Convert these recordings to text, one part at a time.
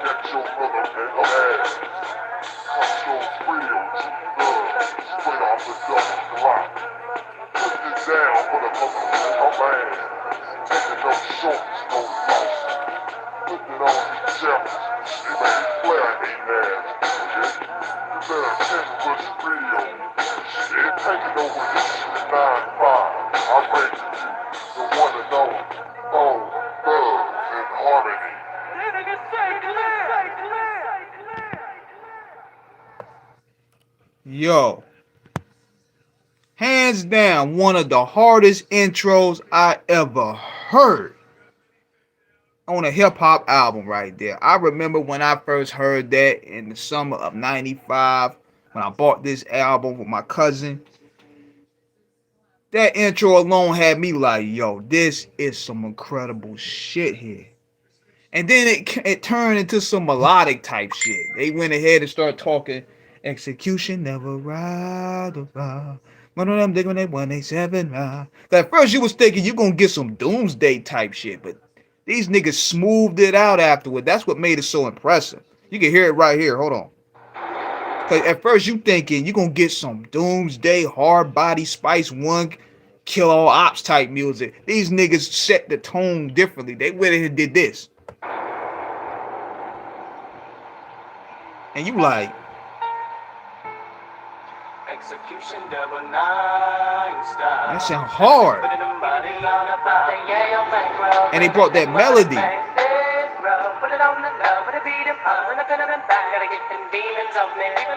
Get your motherfucking ass. Cut your real straight off the double drop. Put it down for the motherfucking man. Taking no shorts, no loss. Put it on your chest. It made Flair ain't ass. You better attend to what's real. Shit, taking over this shit 9-5. I bring to you the one and only Bone, Love, and Harmony. Yo, hands down, one of the hardest intros I ever heard on a hip hop album right there. I remember when I first heard that in the summer of '95 when I bought this album with my cousin. That intro alone had me like, yo, this is some incredible shit here. And then it turned into some melodic type shit. They went ahead and started talking execution never ride around. One of them digging that 187 round. At first you was thinking you gonna get some doomsday type shit, but these niggas smoothed it out afterward. That's what made it so impressive. You can hear it right here. Hold on. Cause at first you thinking you gonna get some doomsday hard body Spice One kill all ops type music. These niggas set the tone differently. They went ahead and did this. And you like, execution double nine style. that sound hard. And they brought that melody.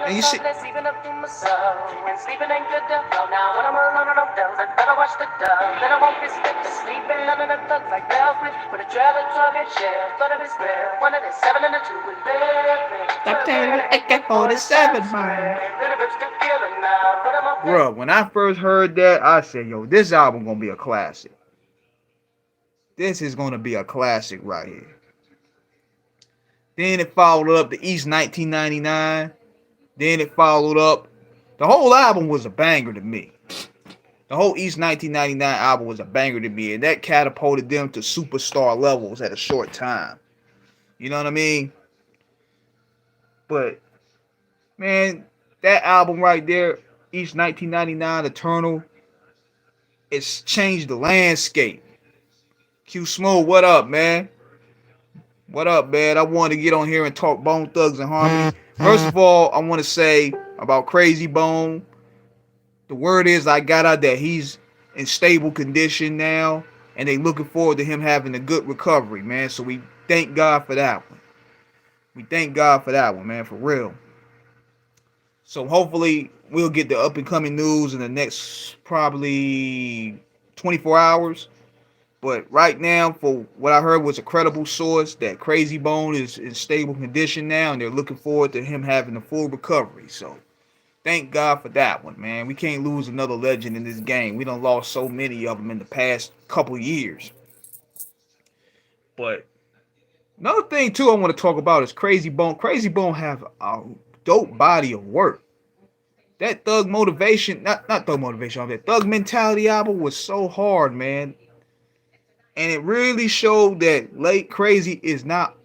And you see, bro, when I first heard that, I said, yo, this album gonna be a classic. This is gonna be a classic right here. Then it followed up the East 1999. Then it followed up. The whole album was a banger to me. The whole East 1999 album was a banger to me, and that catapulted them to superstar levels at a short time. You know what I mean? But, man, that album right there, East 1999, Eternal, it's changed the landscape. Q Smooth, what up, man? What up, man? I wanted to get on here and talk Bone Thugs and Harmony. First of all, I want to say about Krayzie Bone. The word is I got out that he's in stable condition now, and they looking forward to him having a good recovery, man. So we thank God for that one. We thank God for that one, man, for real. So hopefully we'll get the up and coming news in the next probably 24 hours. But right now, for what I heard was a credible source that Krayzie Bone is in stable condition now, and they're looking forward to him having a full recovery. So thank God for that one, man. We can't lose another legend in this game. We done lost so many of them in the past couple years. But another thing too I want to talk about is Krayzie Bone. Krayzie Bone have a dope body of work. That Thug Motivation, not Thug Motivation, that Thug Mentality album was so hard, man. And it really showed that late Krayzie is not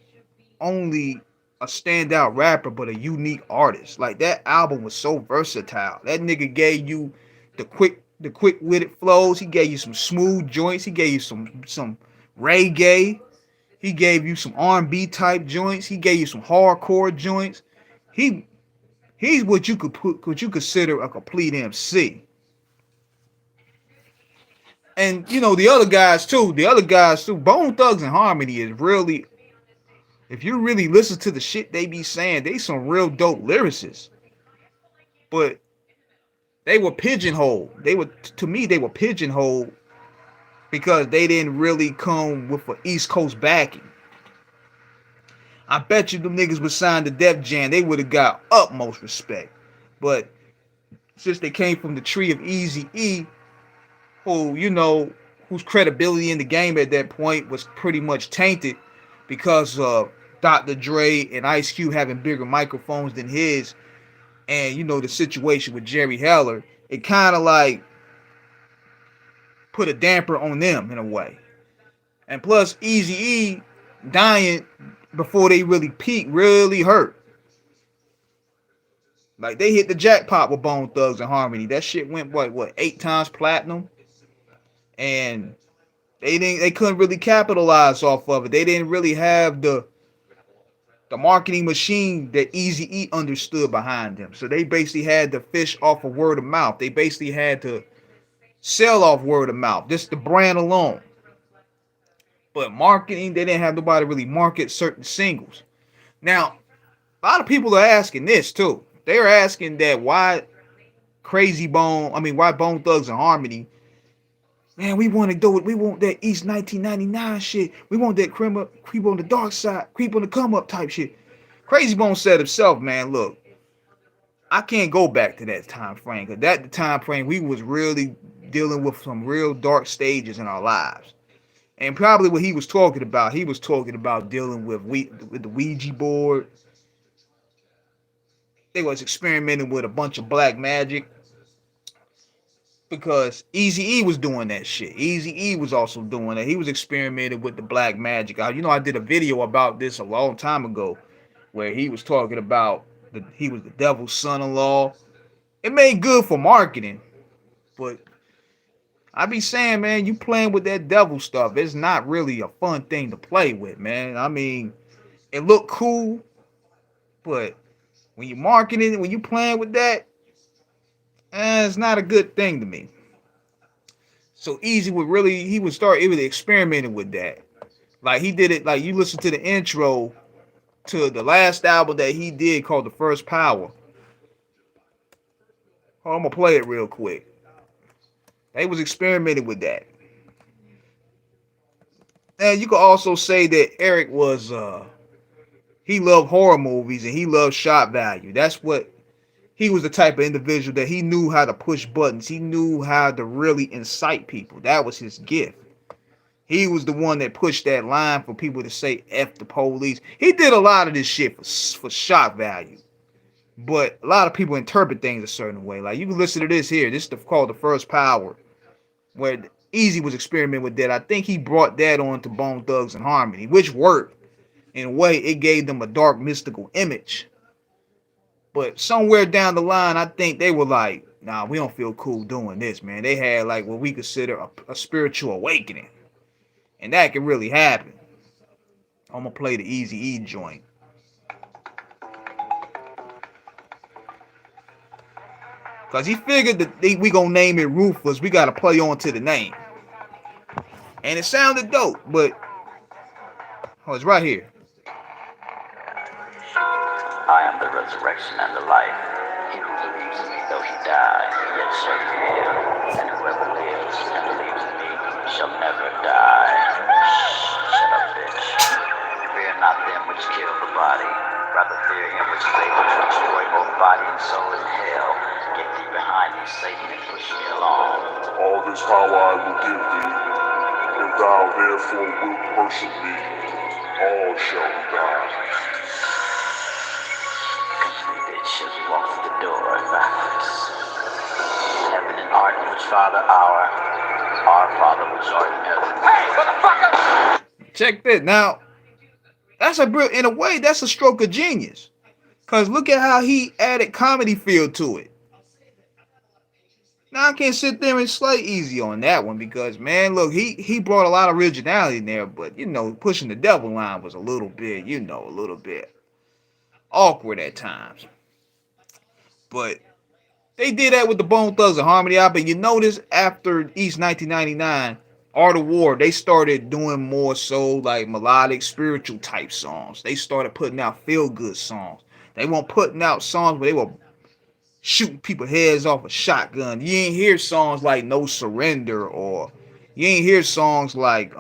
only a standout rapper, but a unique artist. Like that album was so versatile. That nigga gave you the quick-witted flows. He gave you some smooth joints. He gave you some reggae. He gave you some R&B type joints. He gave you some hardcore joints. He's what you consider a complete MC. And you know the other guys too. Bone Thugs and Harmony is really, if you really listen to the shit they be saying, they some real dope lyricists. But they were pigeonholed. They were pigeonholed because they didn't really come with an East Coast backing. I bet you them niggas was signed to Def Jam, they would have got utmost respect. But since they came from the tree of Eazy-E, who, you know, whose credibility in the game at that point was pretty much tainted because of Dr. Dre and Ice Cube having bigger microphones than his, and you know the situation with Jerry Heller, it kind of like put a damper on them in a way. And plus Eazy-E dying before they really peaked, really hurt. Like they hit the jackpot with Bone Thugs and Harmony. That shit went what 8 times platinum, and they couldn't really capitalize off of it. They didn't really have the marketing machine that Easy E understood behind them. So they basically had to fish off of word of mouth. They basically had to sell off word of mouth, just the brand alone. But marketing, they didn't have nobody really market certain singles. Now, a lot of people are asking this too. They're asking that why Bone Thugs and Harmony, man, we want to do it. We want that East 1999 shit. We want that creep on the dark side, creep on the come up type shit. Krayzie Bone said himself, man, look, I can't go back to that time frame because that the time frame we was really dealing with some real dark stages in our lives. And probably what he was talking about dealing with the Ouija board. They was experimenting with a bunch of black magic because Easy E was doing that shit. Easy E was also doing that. He was experimenting with the black magic. I did a video about this a long time ago where he was talking about he was the devil's son-in-law. It made good for marketing, but I be saying, man, you playing with that devil stuff. It's not really a fun thing to play with, man. I mean, it looked cool, but when you marketing it, when you playing with that, it's not a good thing to me. So he would start really experimenting with that. Like he did it, like you listen to the intro to the last album that he did called The First Power. Oh, I'm gonna play it real quick. They was experimenting with that. And you could also say that Eric was he loved horror movies and he loved shock value. That's what he was the type of individual that he knew how to push buttons. He knew how to really incite people. That was his gift. He was the one that pushed that line for people to say F the police. He did a lot of this shit for shock value. But a lot of people interpret things a certain way. Like you can listen to this here. This is called The First Power, where Easy was experimenting with that. I think he brought that on to Bone Thugs and Harmony, which worked. In a way, it gave them a dark, mystical image. But somewhere down the line, I think they were like, nah, we don't feel cool doing this, man. They had like what we consider a spiritual awakening. And that can really happen. I'm going to play the Easy E joint. Because he figured that we going to name it Ruthless. We got to play on to the name. And it sounded dope, but it's right here. I am the resurrection and the life. He who believes in me, though he die, yet shall he live. And whoever lives and believes in me shall never die. Shut up, bitch. Fear not them which kill the body. Rather fear him which is able to destroy both body and soul in hell. Get thee behind me, Satan, and push me along. All this power I will give thee. If thou therefore wilt worship me, all shall die. As we walk through the door backwards. Heaven and art which Father our Father which art in heaven. Hey, motherfucker! Check this. Now, in a way, that's a stroke of genius. Because look at how he added comedy feel to it. Now, I can't sit there and slay Easy on that one because, man, look, he brought a lot of originality in there, but, pushing the devil line was a little bit awkward at times. But they did that with the Bone Thugs and Harmony album. You notice after East 1999, Art of War, they started doing more so like melodic, spiritual type songs. They started putting out feel-good songs. They weren't putting out songs where they were shooting people's heads off a shotgun. You ain't hear songs like No Surrender, or you ain't hear songs like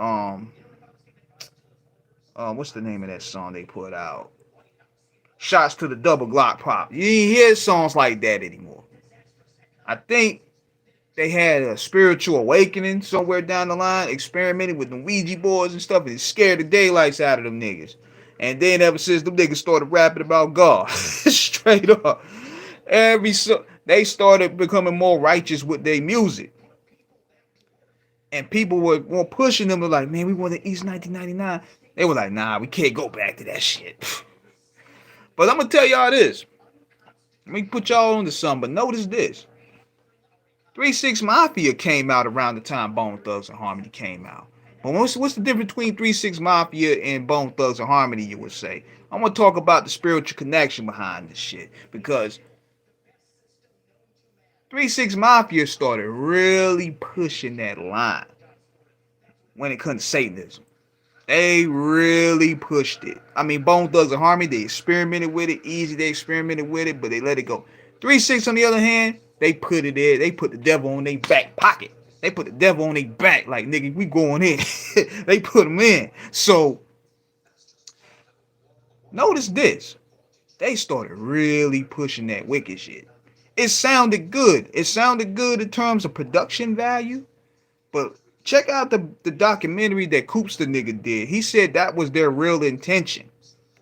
what's the name of that song they put out? Shots to the Double Glock Pop. You ain't hear songs like that anymore. I think they had a spiritual awakening somewhere down the line, experimenting with the Ouija boards and stuff, and it scared the daylights out of them niggas. And then ever since them niggas started rapping about God, straight up, they started becoming more righteous with their music. And people were pushing them, like, man, we want the East 1999. They were like, nah, we can't go back to that shit. But I'm gonna tell y'all this. Let me put y'all on to something, but notice this. 3-6 Mafia came out around the time Bone Thugs and Harmony came out. But what's the difference between 3-6 Mafia and Bone Thugs and Harmony, you would say? I'm gonna talk about the spiritual connection behind this shit. Because 3-6 Mafia started really pushing that line when it comes to Satanism. They really pushed it. I mean, Bone Thugs and Harmony, they experimented with it. Easy, they experimented with it, but they let it go. 3-6, on the other hand, they put it in. They put the devil on their back pocket. They put the devil on their back. Like, nigga, we going in. They put them in. So, notice this. They started really pushing that wicked shit. It sounded good. It sounded good in terms of production value, but check out the documentary that Coops the nigga did. He said that was their real intention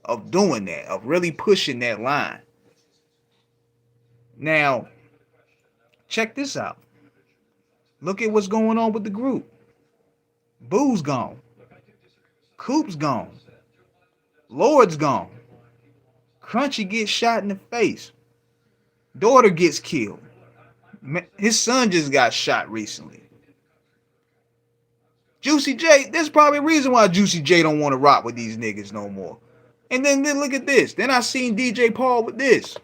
of doing that, of really pushing that line. Now, check this out. Look at what's going on with the group. Boo's gone. Coops gone. Lord's gone. Crunchy gets shot in the face. Daughter gets killed. His son just got shot recently. Juicy J, there's probably a reason why Juicy J don't want to rock with these niggas no more. And then look at this. Then I seen DJ Paul with this.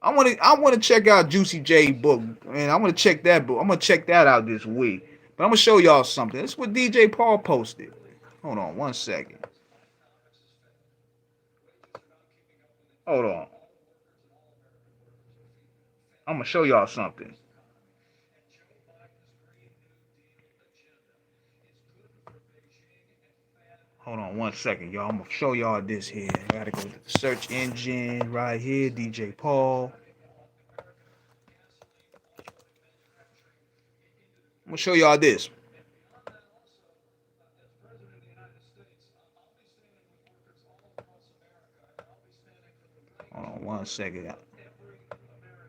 I want to check out Juicy J book, and I'm gonna check that book. I'm gonna check that out this week. But I'm gonna show y'all something. This is what DJ Paul posted. Hold on one second. Hold on. I'm gonna show y'all something. Hold on one second, y'all. I'm gonna show y'all this here. I gotta go to the search engine right here, DJ Paul. I'm gonna show y'all this. Hold on one second.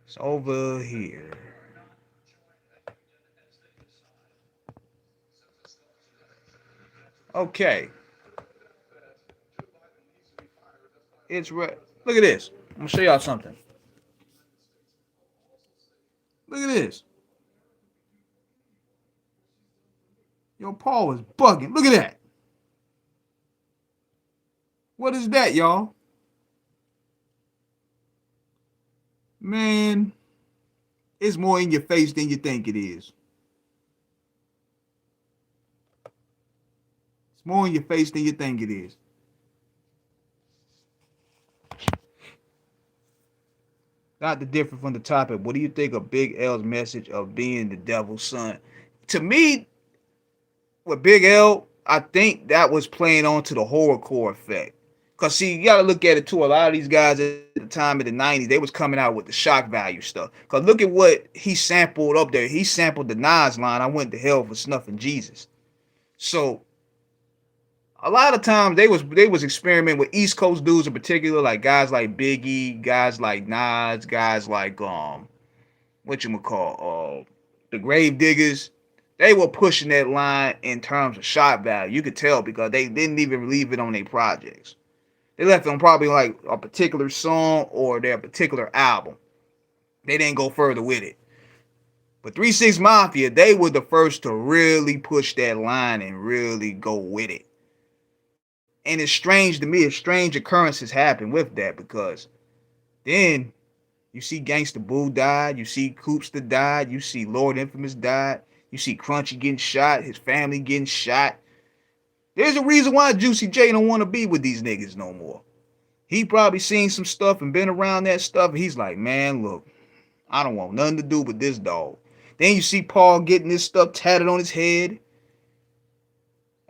It's over here. Okay. It's right. Look at this. I'm gonna show y'all something. Look at this. Yo, Paul is bugging. Look at that. What is that, y'all? Man, it's more in your face than you think it is. It's more in your face than you think it is. Not the different from the topic. What do you think of Big L's message of being the devil's son? To me, with Big L, I think that was playing on to the horrorcore effect. Cause see, you gotta look at it too. A lot of these guys at the time in the 90s, they was coming out with the shock value stuff. Cause look at what he sampled up there. He sampled the Nas line, I went to hell for snuffing Jesus. So a lot of times they was experimenting with East Coast dudes in particular, like guys like Biggie, guys like Nas, guys like the Grave Diggers. They were pushing that line in terms of shot value. You could tell because they didn't even leave it on their projects. They left it on probably like a particular song or their particular album. They didn't go further with it. But 3-6 Mafia, they were the first to really push that line and really go with it. And it's strange to me, strange occurrences happen with that because then you see Gangsta Boo died, you see Coopster died, you see Lord Infamous died, you see Crunchy getting shot, his family getting shot. There's a reason why Juicy J don't want to be with these niggas no more. He probably seen some stuff and been around that stuff, and he's like, man, look, I don't want nothing to do with this dog. Then you see Paul getting this stuff tatted on his head.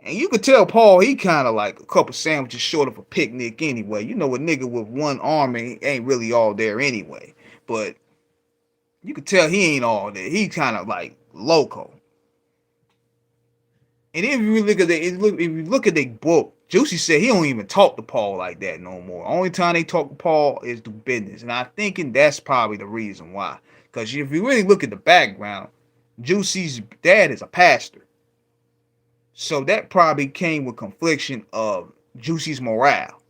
And you could tell Paul, he kind of like a couple sandwiches short of a picnic anyway. You know, a nigga with one arm ain't really all there anyway. But you could tell he ain't all there. He kind of like loco. And if you look at the book, Juicy said he don't even talk to Paul like that no more. Only time they talk to Paul is do business. And I'm thinking that's probably the reason why. Because if you really look at the background, Juicy's dad is a pastor. So that probably came with confliction of Juicy's morale.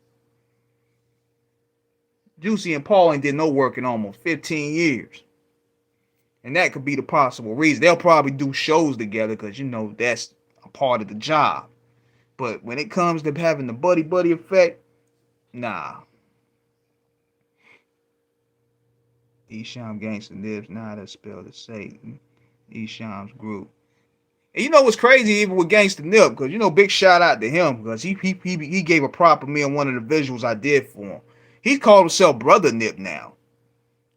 Juicy and Paul ain't did no work in almost 15 years. And that could be the possible reason. They'll probably do shows together because, you know, that's a part of the job. But when it comes to having the buddy effect, nah. Esham Gangsta Nibs, nah, that's spelled as Satan. Esham's group. And you know what's crazy, even with Gangsta Nip, because, you know, big shout out to him, because he gave a prop of me on one of the visuals I did for him. He called himself Brother Nip now.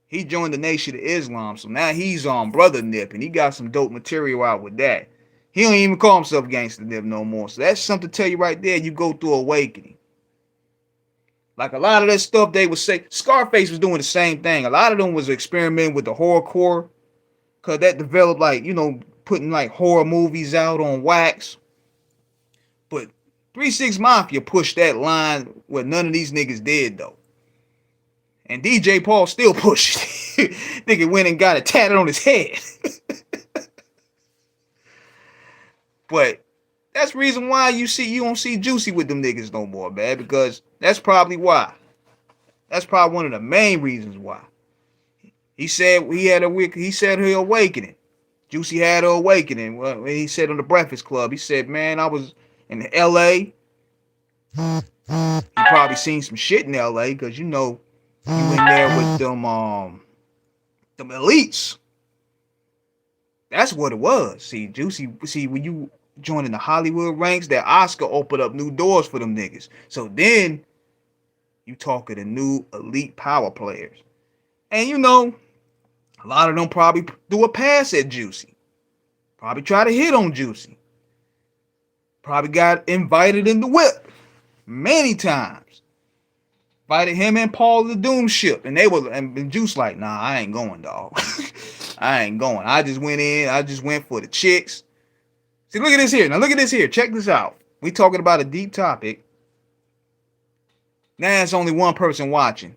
He joined the Nation of Islam, so now he's on Brother Nip, and he got some dope material out with that. He don't even call himself Gangsta Nip no more, so that's something to tell you right there. You go through awakening. Like a lot of that stuff they would say, Scarface was doing the same thing. A lot of them was experimenting with the horrorcore, because that developed, like, you know, putting like horror movies out on wax. But 3-6 Mafia pushed that line where none of these niggas did, though. And DJ Paul still pushed it. Nigga went and got it tatted on his head. But that's the reason why you don't see Juicy with them niggas no more, man. Because that's probably why. That's probably one of the main reasons why. He said he said her awakening. Juicy had her awakening. Well, he said on the Breakfast Club, he said, man, I was in LA. He probably seen some shit in LA, because, you know, you in there with them elites. That's what it was. See, Juicy, when you join in the Hollywood ranks, that Oscar opened up new doors for them niggas. So then you talking to new elite power players. And, you know, a lot of them probably do a pass at Juicy. Probably try to hit on Juicy. Probably got invited in the whip many times. Invited him and Paul to the Doom ship. And they were, and Juice like, nah, I ain't going, dog. I ain't going. I just went for the chicks. See, look at this here. Now look at this here. Check this out. We talking about a deep topic. Now it's only one person watching.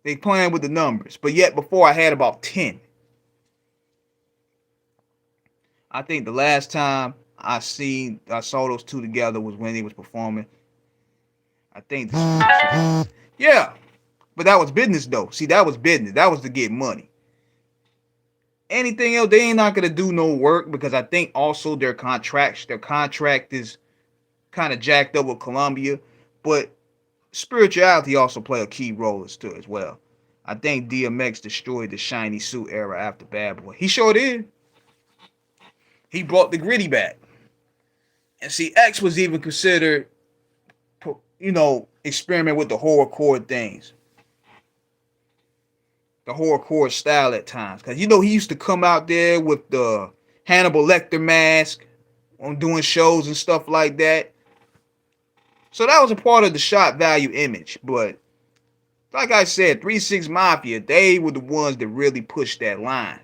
They playing with the numbers. But yet before I had about 10. I think the last time I saw those two together was when they was performing. I think yeah. But that was business though. See, that was business. That was to get money. Anything else, they ain't not gonna do no work, because I think also their contract is kind of jacked up with Columbia. But spirituality also play a key role as well. I think DMX destroyed the shiny suit era after Bad Boy. He sure did. He brought the gritty back. And see, X was even considered, you know, experiment with the horrorcore things. The horrorcore style at times. Because, you know, he used to come out there with the Hannibal Lecter mask on doing shows and stuff like that. So that was a part of the shot value image. But like I said, 3-6 Mafia, they were the ones that really pushed that line.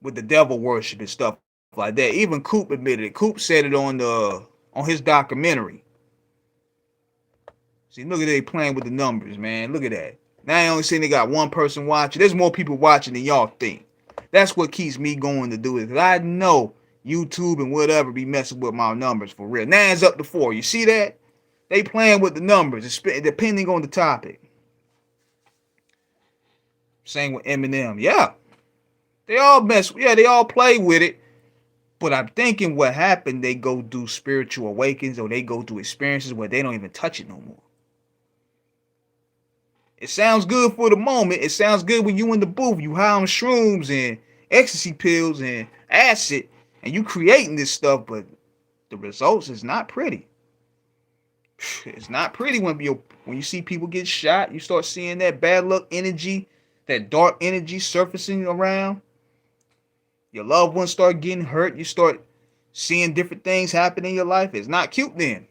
With the devil worship and stuff like that. Even Coop admitted it. Coop said it on his documentary. See, look at they playing with the numbers, man. Look at that. Now I only saying they got one person watching. There's more people watching than y'all think. That's what keeps me going to do it. Because I know YouTube and whatever be messing with my numbers for real. Now it's up to 4. You see that? They playing with the numbers, depending on the topic. Same with Eminem. Yeah. They all play with it. But I'm thinking what happened, they go do spiritual awakens, or they go through experiences where they don't even touch it no more. It sounds good for the moment. It sounds good when you in the booth. You high on shrooms and ecstasy pills and acid, and you creating this stuff, but the results is not pretty. It's not pretty when you see people get shot. You start seeing that bad luck energy, that dark energy surfacing around. Your loved ones start getting hurt. You start seeing different things happen in your life. It's not cute then.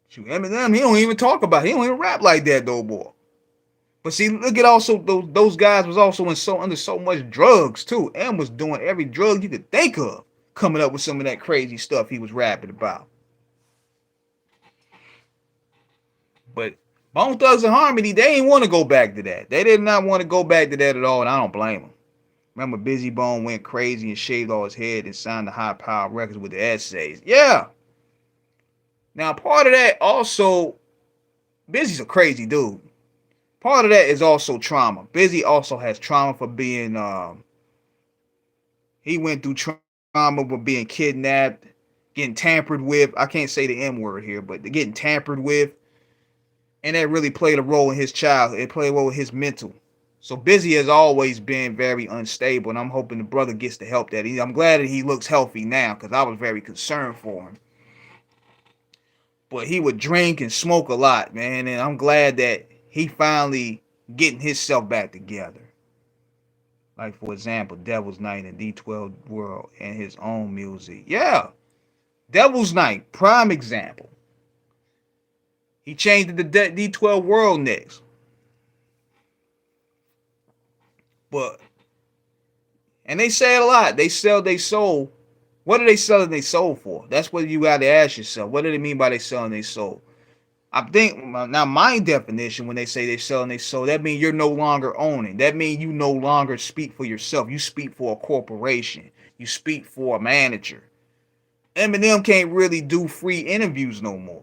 Shoot, Eminem, he don't even talk about it. He don't even rap like that though, boy. But see, look at also those guys was also under so much drugs too. M was doing every drug you could think of, coming up with some of that crazy stuff he was rapping about. But Bone Thugs and Harmony, they ain't want to go back to that. They did not want to go back to that at all, and I don't blame them. Remember, Busy Bone went crazy and shaved all his head and signed the High Power Records with the essays. Yeah. Now, part of that also, Busy's a crazy dude. Part of that is also trauma. Busy also has trauma for being, he went through trauma with being kidnapped, getting tampered with. I can't say the M word here, but getting tampered with. And that really played a role in his childhood. It played a role in his mental. So Busy has always been very unstable, and I'm hoping the brother gets the help that I'm glad that he looks healthy now, because I was very concerned for him. But he would drink and smoke a lot, man, and I'm glad that he finally getting himself back together. Like, for example, Devil's Night and D12 World and his own music. Yeah, Devil's Night, prime example. He changed it to D12 World next. But, and they say it a lot. They sell their soul. What are they selling their soul for? That's what you got to ask yourself. What do they mean by they selling their soul? I think, now my definition, when they say they're selling their soul, that means you're no longer owning. That means you no longer speak for yourself. You speak for a corporation. You speak for a manager. Eminem can't really do free interviews no more.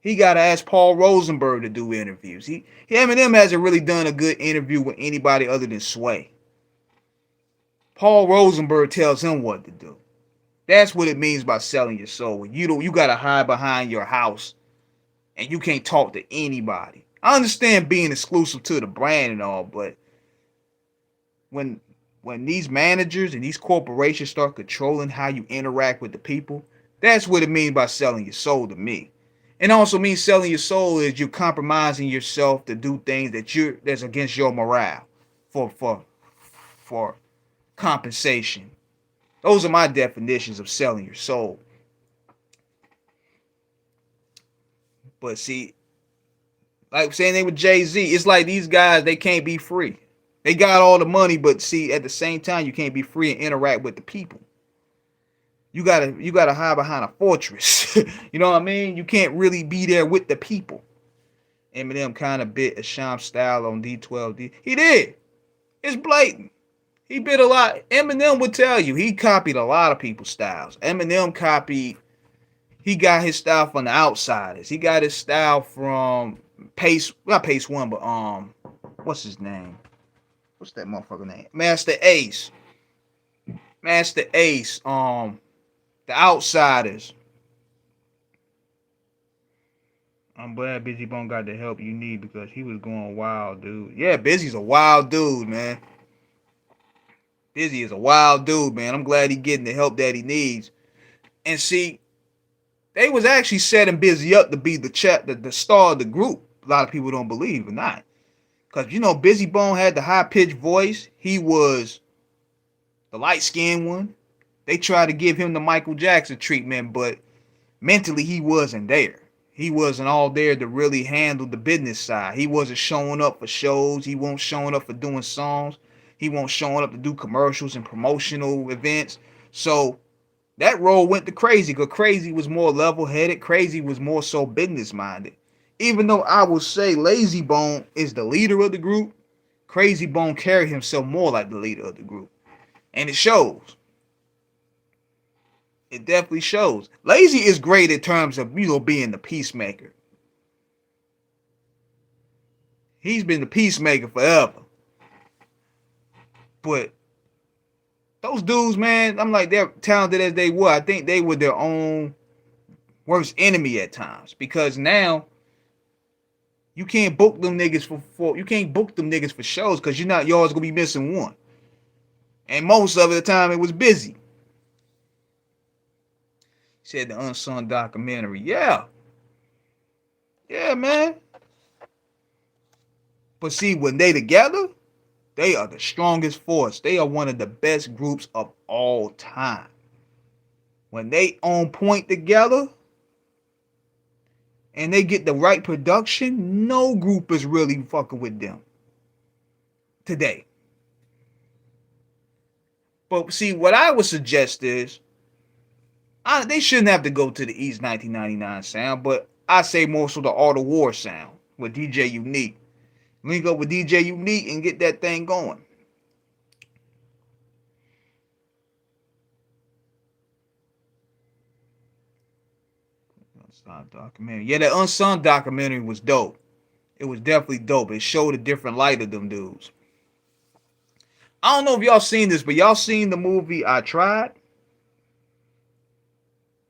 He got to ask Paul Rosenberg to do interviews. Eminem hasn't really done a good interview with anybody other than Sway. Paul Rosenberg tells him what to do. That's what it means by selling your soul. You got to hide behind your house and you can't talk to anybody. I understand being exclusive to the brand and all, but when these managers and these corporations start controlling how you interact with the people, that's what it means by selling your soul to me. It also means selling your soul is you compromising yourself to do things that's against your morale for compensation. Those are my definitions of selling your soul. But see, like saying they with Jay-Z, it's like these guys, they can't be free. They got all the money, but see, at the same time, you can't be free and interact with the people. You gotta hide behind a fortress. You know what I mean? You can't really be there with the people. Eminem kind of bit a Sham style on D12D. He did. It's blatant. He bit a lot. Eminem would tell you he copied a lot of people's styles. He got his style from the Outsiders. He got his style from not Pace One, but what's his name? What's that motherfucker name? Master Ace. The Outsiders. I'm glad Busy Bone got the help you need because he was going wild, dude. Yeah, Busy's a wild dude, man. Busy is a wild dude, man. I'm glad he getting the help that he needs. And see, they was actually setting Busy up to be the star of the group. A lot of people don't believe or not. Because, Busy Bone had the high-pitched voice. He was the light-skinned one. They tried to give him the Michael Jackson treatment, but mentally he wasn't there. He wasn't all there to really handle the business side. He wasn't showing up for shows. He wasn't showing up for doing songs. He wasn't showing up to do commercials and promotional events. So that role went to Krayzie, because Krayzie was more level-headed. Krayzie was more so business-minded. Even though I would say Lazy Bone is the leader of the group, Krayzie Bone carried himself more like the leader of the group. And it shows. It definitely shows. Lazy is great in terms of, being the peacemaker. He's been the peacemaker forever. But those dudes, man, I'm like, they're talented as they were. I think they were their own worst enemy at times. Because now you can't book them niggas for shows because you're always gonna be missing one. And most of the time it was Busy. Said the unsung documentary. Yeah, man. But see, when they together, they are the strongest force. They are one of the best groups of all time. When they on point together and they get the right production, no group is really fucking with them today. But see, what I would suggest is, they shouldn't have to go to the East 1999 sound, but I say more so the Art of War sound with DJ Unique. Link up with DJ Unique and get that thing going. Unsung documentary. Yeah, that unsung documentary was dope. It was definitely dope. It showed a different light of them dudes. I don't know if y'all seen this, but y'all seen the movie I Tried?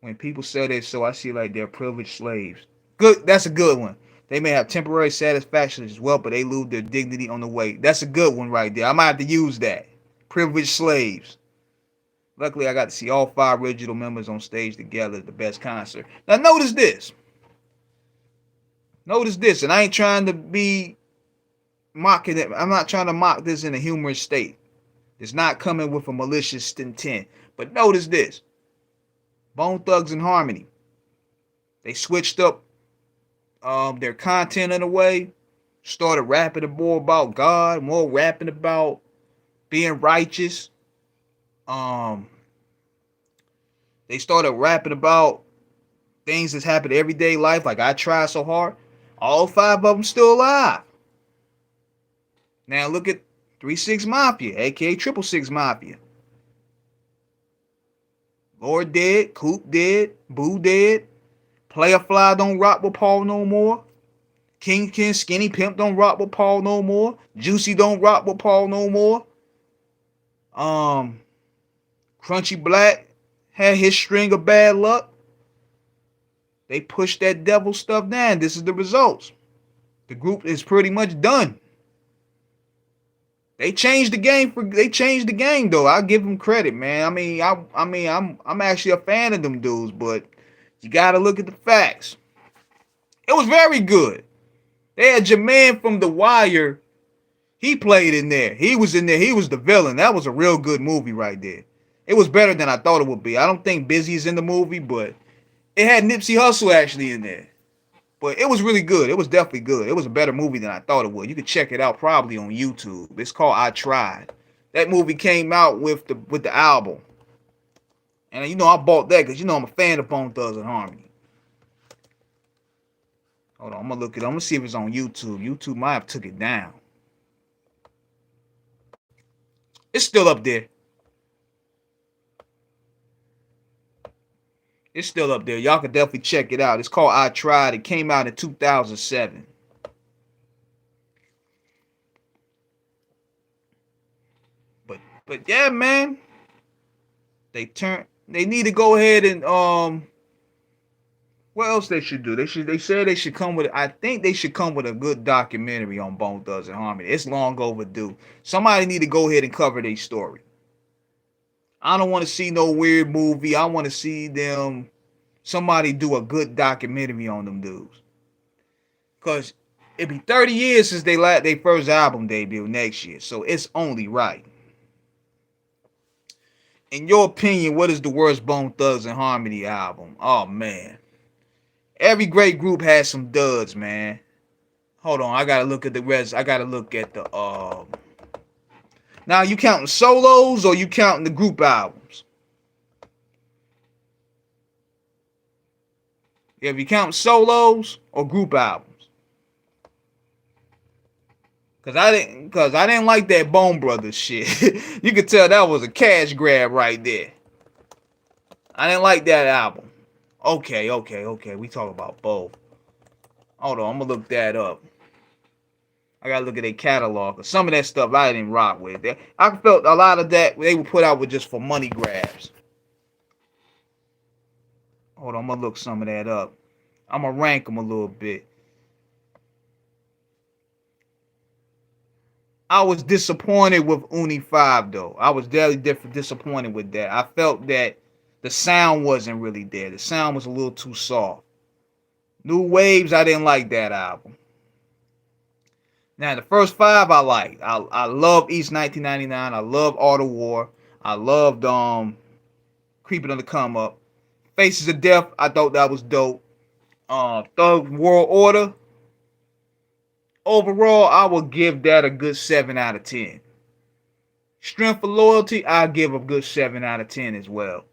When people say that, so I see like they're privileged slaves. Good, that's a good one. They may have temporary satisfaction as well, but they lose their dignity on the way. That's a good one right there. I might have to use that. Privileged slaves. Luckily, I got to see all 5 original members on stage together at the best concert. Now, notice this. Notice this, and I ain't trying to be mocking it. I'm not trying to mock this in a humorous state. It's not coming with a malicious intent. But notice this. Bone Thugs and Harmony. They switched up their content in a way. Started rapping more about God, more rapping about being righteous. They started rapping about things that's happened in everyday life, like I Tried So Hard. All 5 of them still alive. Now look at 3-6 Mafia, aka 666 Mafia. Lord dead, Coop dead, Boo dead, Player Fly don't rock with Paul no more. Kingpin Skinny Pimp don't rock with Paul no more. Juicy don't rock with Paul no more. Crunchy Black had his string of bad luck. They pushed that devil stuff down. This is the results. The group is pretty much done. They changed the game though. I give them credit, man. I'm actually a fan of them dudes, but you gotta look at the facts. It was very good. They had Jermaine from The Wire. He played in there. He was in there. He was the villain. That was a real good movie right there. It was better than I thought it would be. I don't think Busy's in the movie, but it had Nipsey Hussle actually in there. But it was really good. It was definitely good. It was a better movie than I thought it would. You could check it out probably on YouTube. It's called I Tried. That movie came out with the album. And I bought that because I'm a fan of Bone Thugs and Harmony. Hold on, I'm gonna look it up. I'm gonna see if it's on YouTube. YouTube might have took it down. It's still up there. It's still up there. Y'all can definitely check it out. It's called I Tried. It came out in 2007. But yeah, man. They need to go ahead and what else they should do? They said they should come with I think they should come with a good documentary on Bone Thugs and Harmony. It's long overdue. Somebody need to go ahead and cover their story. I don't want to see no weird movie. I want to see somebody do a good documentary on them dudes. Cause it'd be 30 years since they their first album debut next year. So it's only right. In your opinion, what is the worst Bone Thugs and Harmony album? Oh man. Every great group has some duds, man. Hold on, I gotta look at the rest. I gotta look at the Now, you counting solos or you counting the group albums? Yeah, if you count solos or group albums. Cause I didn't like that Bone Brothers shit. You could tell that was a cash grab right there. I didn't like that album. Okay. We talk about both. Hold on, I'm gonna look that up. I gotta look at their catalog. Some of that stuff I didn't rock with. I felt a lot of that they would put out with just for money grabs. Hold on, I'm gonna look some of that up. I'm gonna rank them a little bit. I was disappointed with Uni 5 though. I was very disappointed with that. I felt that the sound wasn't really there. The sound was a little too soft. New Waves, I didn't like that album. Now, the first 5 I liked. I love East 1999. I love Art of War. I loved Creeping on the Come Up. Faces of Death, I thought that was dope. Thug World Order. Overall, I would give that a good 7 out of 10. Strength for Loyalty, I give a good 7 out of 10 as well.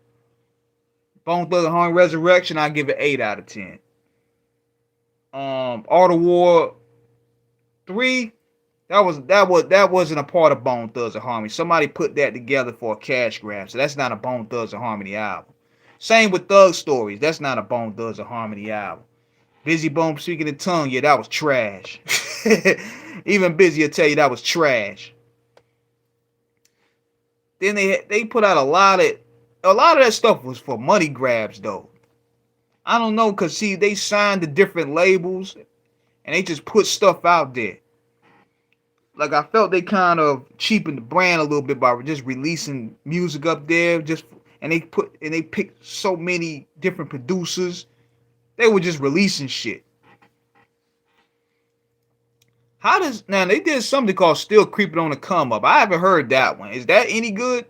Bone Thugs and Harmony Resurrection, I give it 8 out of 10. Art of War 3, that wasn't a part of Bone Thugs and Harmony. Somebody put that together for a cash grab, so that's not a Bone Thugs and Harmony album. Same with Thug Stories. That's not a Bone Thugs and Harmony album. Busy Bone Speaking in Tongue, yeah, that was trash. Even Busy will tell you that was trash. Then they put out a lot of that stuff was for money grabs though. I don't know, cause see they signed to different labels and they just put stuff out there. Like I felt they kind of cheapened the brand a little bit by just releasing music up there. They picked so many different producers. They were just releasing shit. Now they did something called Still Creeping on the Come Up. I haven't heard that one. Is that any good?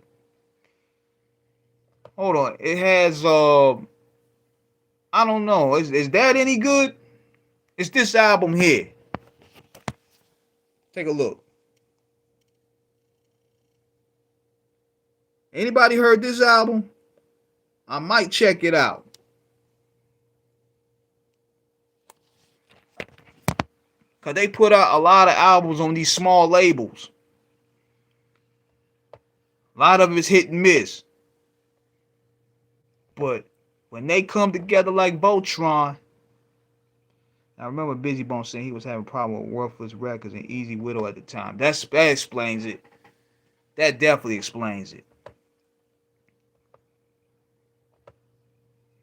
Hold on. It has I don't know. Is that any good? It's this album here. Take a look. Anybody heard this album? I might check it out. Cause they put out a lot of albums on these small labels. A lot of it's hit and miss. But when they come together like Voltron, I remember Busy Bone saying he was having a problem with Worthless Records and Easy Widow at the time. That explains it. That definitely explains it.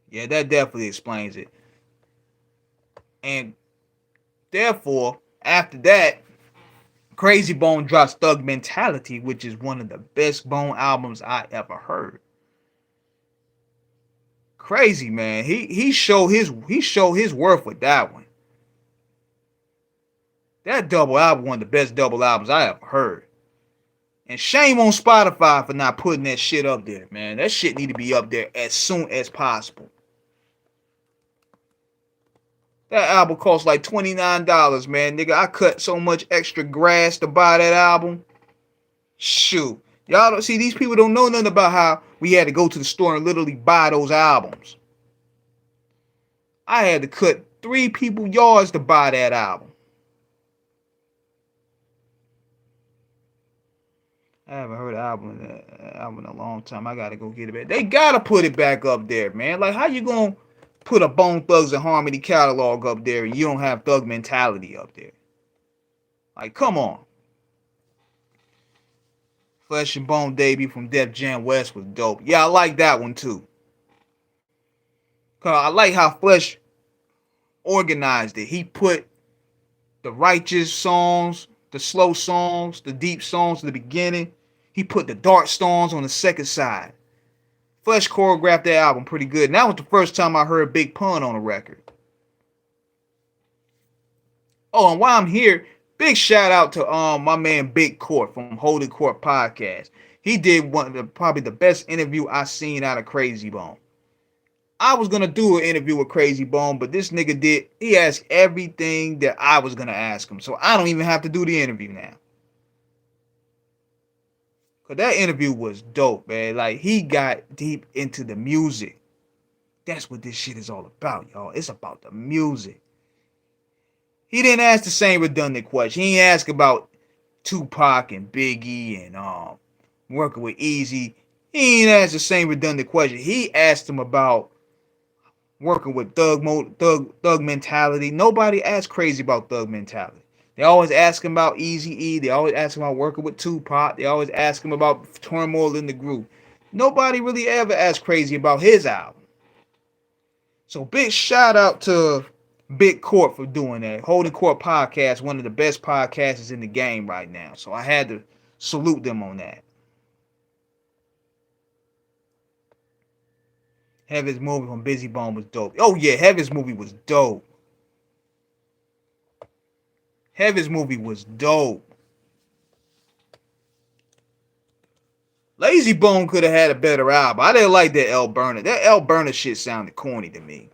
Yeah, that definitely explains it. And therefore, after that, Krayzie Bone drops Thug Mentality, which is one of the best Bone albums I ever heard. Crazy, man. He showed his worth with that one. That double album, one of the best double albums I ever heard. And shame on Spotify for not putting that shit up there, man. That shit need to be up there as soon as possible. That album cost like $29, man. Nigga, I cut so much extra grass to buy that album. Shoot. Y'all don't see, these people don't know nothing about how we had to go to the store and literally buy those albums. I had to cut 3 people's yards to buy that album. I haven't heard an album in a long time. I gotta go get it back. They gotta put it back up there, man. Like, how you gonna put a Bone Thugs and Harmony catalog up there and you don't have Thug Mentality up there? Like, come on. Flesh and Bone debut from Def Jam West was dope. Yeah, I like that one too. Cause I like how Flesh organized it. He put the righteous songs, the slow songs, the deep songs at the beginning. He put the dark songs on the second side. Flesh choreographed that album pretty good. And that was the first time I heard Big Pun on a record. Oh, and while I'm here, big shout out to my man Big Court from Holding Court Podcast. He did probably the best interview I seen out of Krayzie Bone. I was gonna do an interview with Krayzie Bone, but this nigga he asked everything that I was gonna ask him. So I don't even have to do the interview now. Cause that interview was dope, man. Like, he got deep into the music. That's what this shit is all about, y'all. It's about the music. He didn't ask the same redundant question. He didn't ask about Tupac and Biggie and working with Easy. He didn't ask the same redundant question. He asked him about working with Thug Mentality. Nobody asked Krayzie about Thug Mentality. They always ask him about Eazy-E. They always ask him about working with Tupac. They always ask him about turmoil in the group. Nobody really ever asked Krayzie about his album. So big shout out to Big Court for doing that. Holding Court Podcast, one of the best podcasts in the game right now. So I had to salute them on that. Heaven's movie from Busy Bone was dope. Oh yeah, Heaven's movie was dope. Heaven's movie was dope. Lazy Bone could have had a better album. I didn't like that El Burner. That El Burner shit sounded corny to me.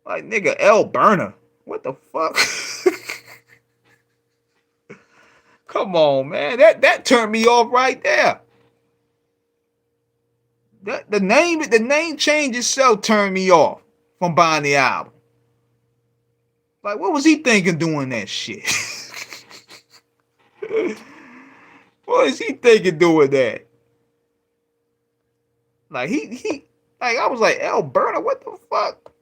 Like, nigga, El Burner. What the fuck? Come on, man. That turned me off right there. The name change itself turned me off from buying the album. Like, what was he thinking doing that shit? What is he thinking doing that? Like, Like, I was like, El Burner, what the fuck?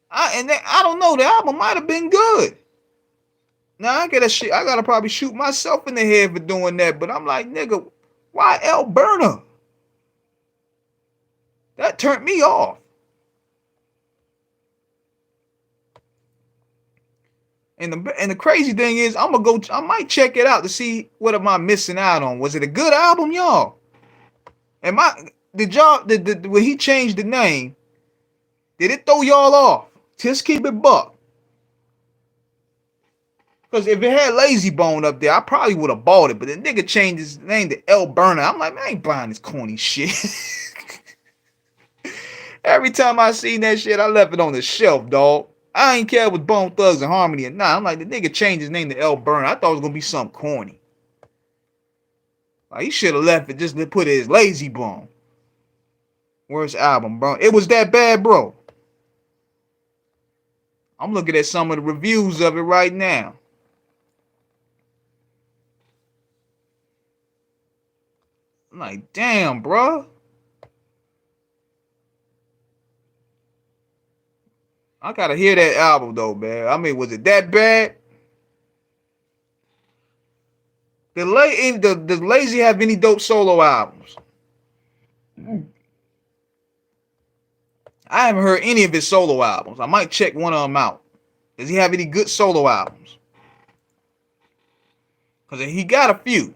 I don't know, the album might have been good. Now I gotta probably shoot myself in the head for doing that, but I'm like, nigga, why El Burner? That turned me off. And the crazy thing is, I might check it out to see what am I missing out on. Was it a good album, y'all? When he changed the name, did it throw y'all off? Just keep it buck. Because if it had Lazy Bone up there, I probably would have bought it. But the nigga changed his name to El Burner. I'm like, man, I ain't buying this corny shit. Every time I seen that shit, I left it on the shelf, dog. I ain't care with Bone Thugs and Harmony or not. I'm like, the nigga changed his name to El Burner. I thought it was gonna be something corny. Like, he should have left it just to put his Lazy Bone. Worst album, bro. It was that bad, bro. I'm looking at some of the reviews of it right now. I'm like, damn, bro. I gotta hear that album though, man. I mean, was it that bad? Does Lazy have any dope solo albums? I haven't heard any of his solo albums. I might check one of them out. Does he have any good solo albums? Because he got a few.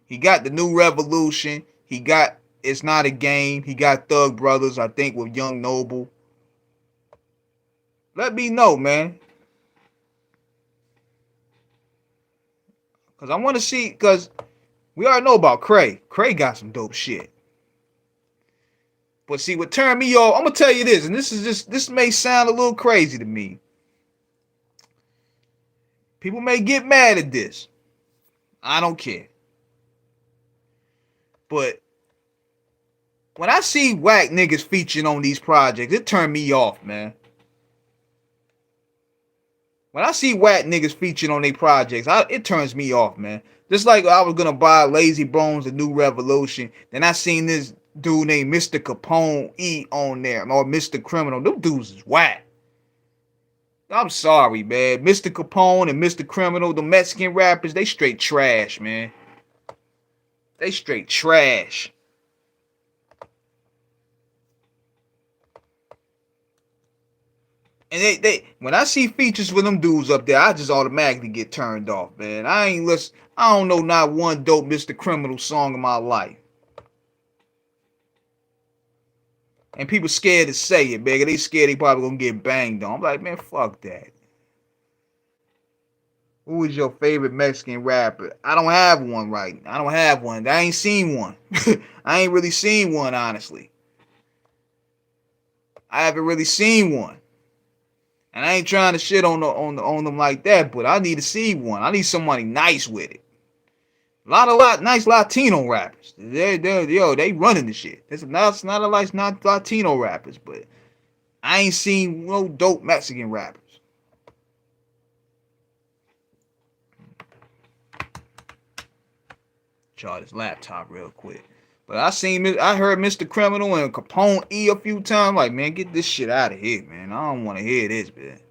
He got The New Revolution. He got It's Not a Game. He got Thug Brothers, I think, with Young Noble. Let me know, man. Because I want to see, because we already know about Cray. Cray got some dope shit. But see, what turned me off, I'm going to tell you this, and this may sound a little crazy to me. People may get mad at this. I don't care. But when I see whack niggas featuring on these projects, it turned me off, man. When I see whack niggas featured on their projects, it turns me off, man. Just like I was gonna buy Lazy Bones, The New Revolution, then I seen this dude named Mr. Capone E on there, or Mr. Criminal. Them dudes is whack. I'm sorry, man. Mr. Capone and Mr. Criminal, the Mexican rappers, they straight trash, man. They straight trash. And they when I see features with them dudes up there, I just automatically get turned off, man. I don't know not one dope Mr. Criminal song in my life. And people scared to say it, man. They scared they probably gonna get banged on. I'm like, man, fuck that. Who is your favorite Mexican rapper? I don't have one right now. I don't have one. I ain't seen one. I ain't really seen one, honestly. I haven't really seen one. And I ain't trying to shit on them like that, but I need to see one. I need somebody nice with it. A lot nice Latino rappers. They running the shit. It's not Latino rappers, but I ain't seen no dope Mexican rappers. Charge this laptop real quick. But I heard Mr. Criminal and Capone E a few times. Like, man, get this shit out of here, man. I don't want to hear this, man.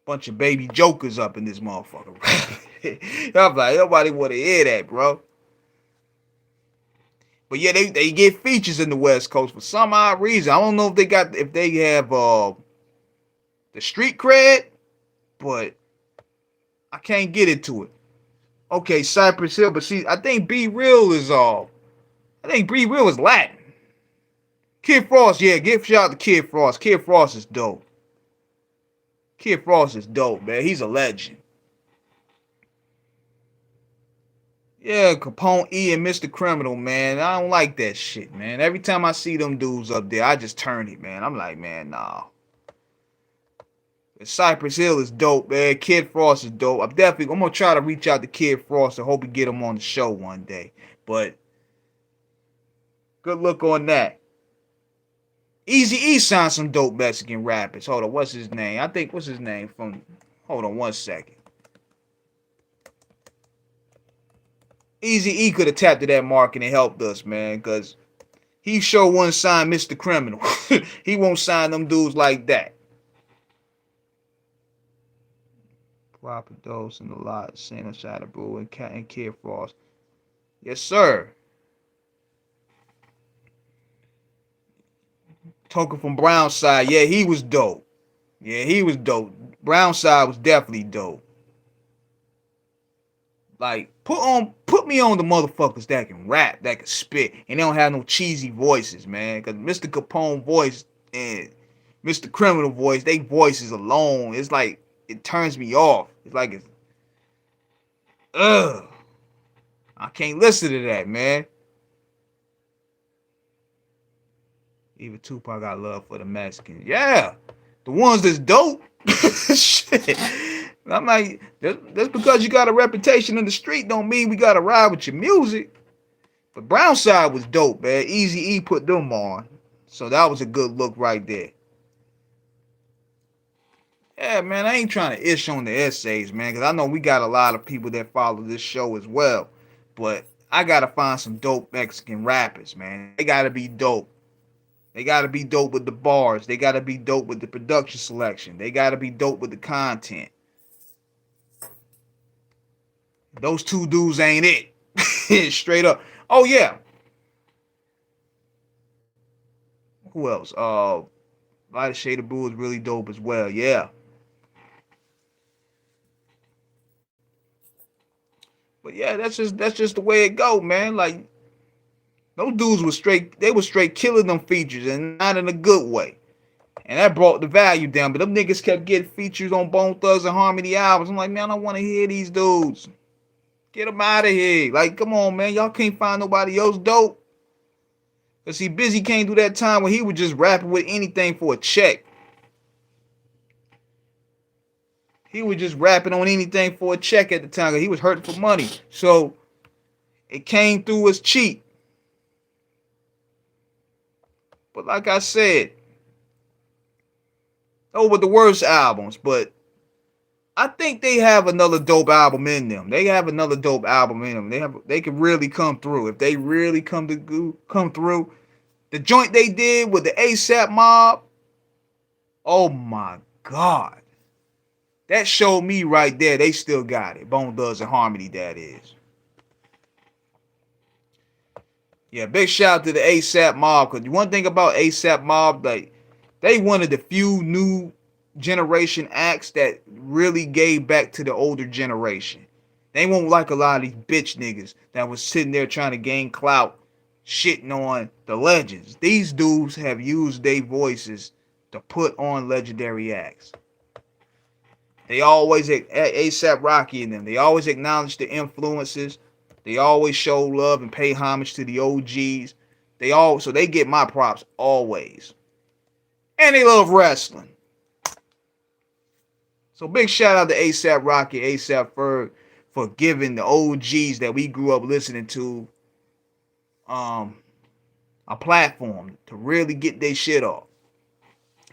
Bunch of baby jokers up in this motherfucker. I'm like, nobody want to hear that, bro. But yeah, they get features in the West Coast for some odd reason. I don't know if they have the street cred, but I can't get into it. Okay, Cypress Hill, but see, I think B Real is Latin. Kid Frost, yeah, give shout out to Kid Frost. Kid Frost is dope. Kid Frost is dope, man. He's a legend. Yeah, Capone E and Mr. Criminal, man. I don't like that shit, man. Every time I see them dudes up there, I just turn it, man. I'm like, man, nah. Cypress Hill is dope, man. Kid Frost is dope. I'm gonna try to reach out to Kid Frost and hope we get him on the show one day. But good look on that. Eazy-E signed some dope Mexican rappers. Hold on, what's his name? Hold on one second. Easy E could have tapped to that market and helped us, man, because he sure wouldn't sign Mr. Criminal. He won't sign them dudes like that. Proper dose and a lot, Santa Shadow Brew and Cat and Kid Frost. Yes, sir. Token from Brown side, yeah, he was dope. Yeah, he was dope. Brown side was definitely dope. Like, put me on the motherfuckers that can rap, that can spit, and they don't have no cheesy voices, man. Cause Mr. Capone voice and Mr. Criminal voice, they voices alone, it's like it turns me off. It's like it's ugh. I can't listen to that, man. Even Tupac got love for the Mexicans. Yeah. The ones that's dope. Shit. I'm like, that's because you got a reputation in the street don't mean we gotta ride with your music. But Brownside was dope, man. Easy E put them on. So that was a good look right there. Yeah, man, I ain't trying to ish on the essays, man, because I know we got a lot of people that follow this show as well. But I gotta find some dope Mexican rappers, man. They gotta be dope. They gotta be dope with the bars. They gotta be dope with the production selection. They gotta be dope with the content. Those two dudes ain't it. Straight up. Oh yeah. Who else? Light of Shade of Blue is really dope as well. Yeah. But yeah, that's just the way it go, man. Like those dudes were straight. They were straight killing them features, and not in a good way. And that brought the value down. But them niggas kept getting features on Bone Thugs and Harmony albums. I'm like, man, I want to hear these dudes. Get them out of here. Like, come on, man. Y'all can't find nobody else dope. Cause see, Busy came through that time when he was just rapping with anything for a check. He was just rapping on anything for a check at the time. Cause he was hurting for money. So it came through as cheap. But like I said, those were the worst albums. But I think they have another dope album in them. They have another dope album in them. They can really come through. If they really come through. The joint they did with the ASAP mob. Oh my God. That showed me right there they still got it. Bone Thugs and Harmony, that is. Yeah, big shout out to the ASAP mob. Because one thing about ASAP mob, like, they one of the few new generation acts that really gave back to the older generation. They won't like a lot of these bitch niggas that was sitting there trying to gain clout, shitting on the legends. These dudes have used their voices to put on legendary acts. They always, ASAP Rocky and them, they always acknowledge the influences. They always show love and pay homage to the OGs. So they get my props always. And they love wrestling. So big shout out to ASAP Rocky, ASAP Ferg for giving the OGs that we grew up listening to a platform to really get their shit off.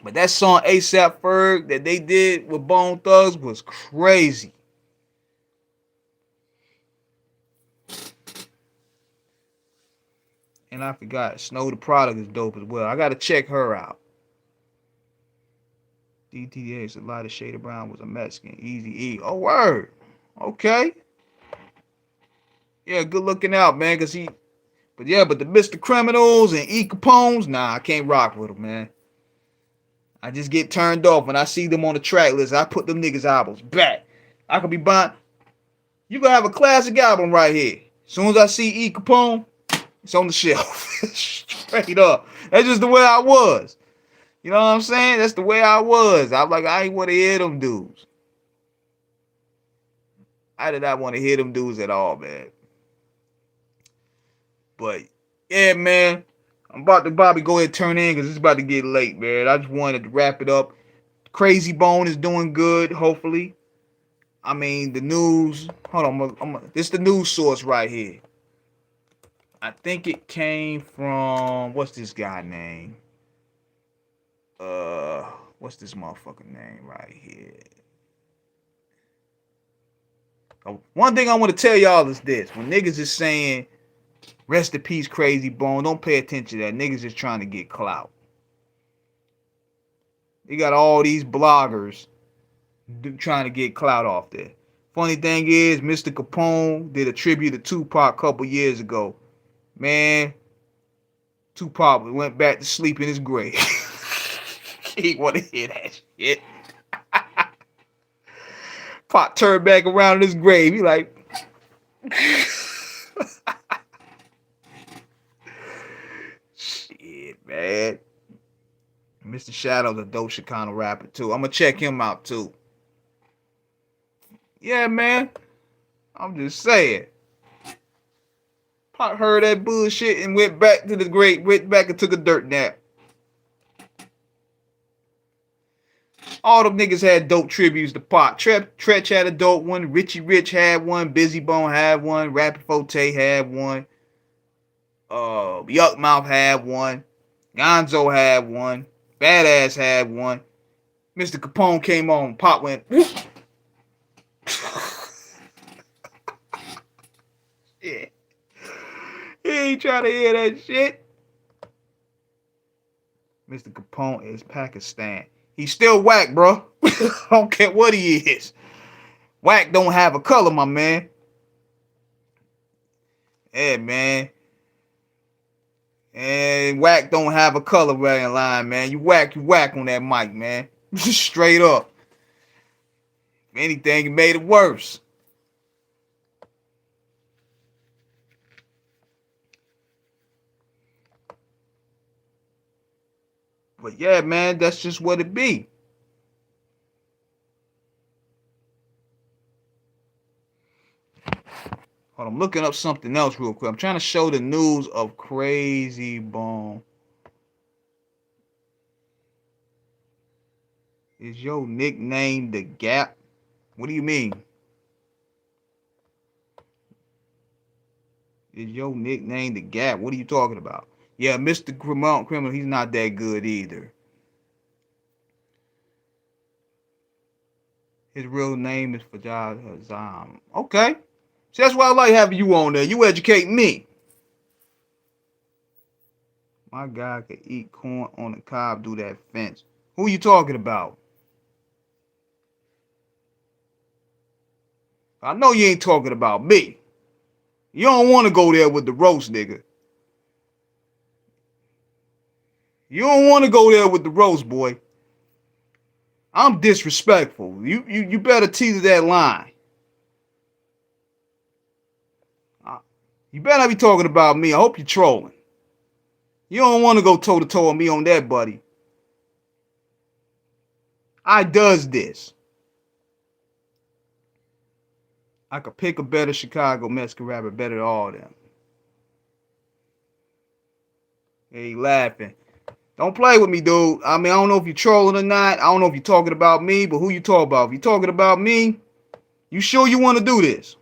But that song ASAP Ferg that they did with Bone Thugs was crazy. And I forgot, Snow the Product is dope as well. I gotta check her out. DTH, a lot of Shade of Brown was a Mexican. Easy E. Oh, word. Okay. Yeah, good looking out, man. But the Mr. Criminals and E Capones, nah, I can't rock with them, man. I just get turned off when I see them on the track list. I put them niggas albums back. I could be buying. You gonna have a classic album right here. As soon as I see E Capone, it's on the shelf. Straight up. That's just the way I was. You know what I'm saying? That's the way I was. I'm like, I ain't want to hear them dudes. I did not want to hear them dudes at all, man. But, yeah, man. I'm about to probably go ahead and turn in because it's about to get late, man. I just wanted to wrap it up. Krayzie Bone is doing good, hopefully. I mean, the news. Hold on. This is the news source right here. I think it came from, what's this guy name? What's this motherfucking name right here? One thing I want to tell y'all is this: when niggas is saying rest in peace, Krayzie Bone, don't pay attention to that. Niggas is trying to get clout. They got all these bloggers trying to get clout off there. Funny thing is, Mr. Capone did a tribute to Tupac a couple years ago. Man, Tupac went back to sleep in his grave. He want to hear that shit. Pac turned back around in his grave. He like, shit, man. Mr. Shadow's a dope Chicano rapper too. I'm gonna check him out too. Yeah, man. I'm just saying. Pac heard that bullshit and went back to the grave, went back and took a dirt nap. All them niggas had dope tributes to Pac. Tretch had a dope one. Richie Rich had one. Busy Bone had one. Rappin' Forte had one. Yuck Mouth had one. Gonzo had one. Badass had one. Mr. Capone came on. Pac went. Yeah. He ain't trying to hear that shit. Mr. Capone is Pakistan. He's still whack, bro. I don't care what he is. Whack don't have a color, my man. Yeah, man. And whack don't have a color right in line, man. You whack on that mic, man. Straight up. If anything, it made it worse. But yeah, man, that's just what it be. Hold on, I'm looking up something else real quick. I'm trying to show the news of Krayzie Bone. Is your nickname The Gap? What do you mean? Is your nickname The Gap? What are you talking about? Yeah, Mr. Criminal, he's not that good either. His real name is Fajad Hazam. Okay. See, that's why I like having you on there. You educate me. My guy could eat corn on the cob, do that fence. Who you talking about? I know you ain't talking about me. You don't want to go there with the roast, nigga. You don't want to go there with the roast, boy. I'm disrespectful. You better teeter that line. You better not be talking about me. I hope you're trolling. You don't want to go toe-to-toe on me on that, buddy. I does this. I could pick a better Chicago Mexican rapper better than all of them. Hey, he laughing. Don't play with me, dude. I mean, I don't know if you're trolling or not. I don't know if you're talking about me, but who you talking about? If you're talking about me, you sure you want to do this?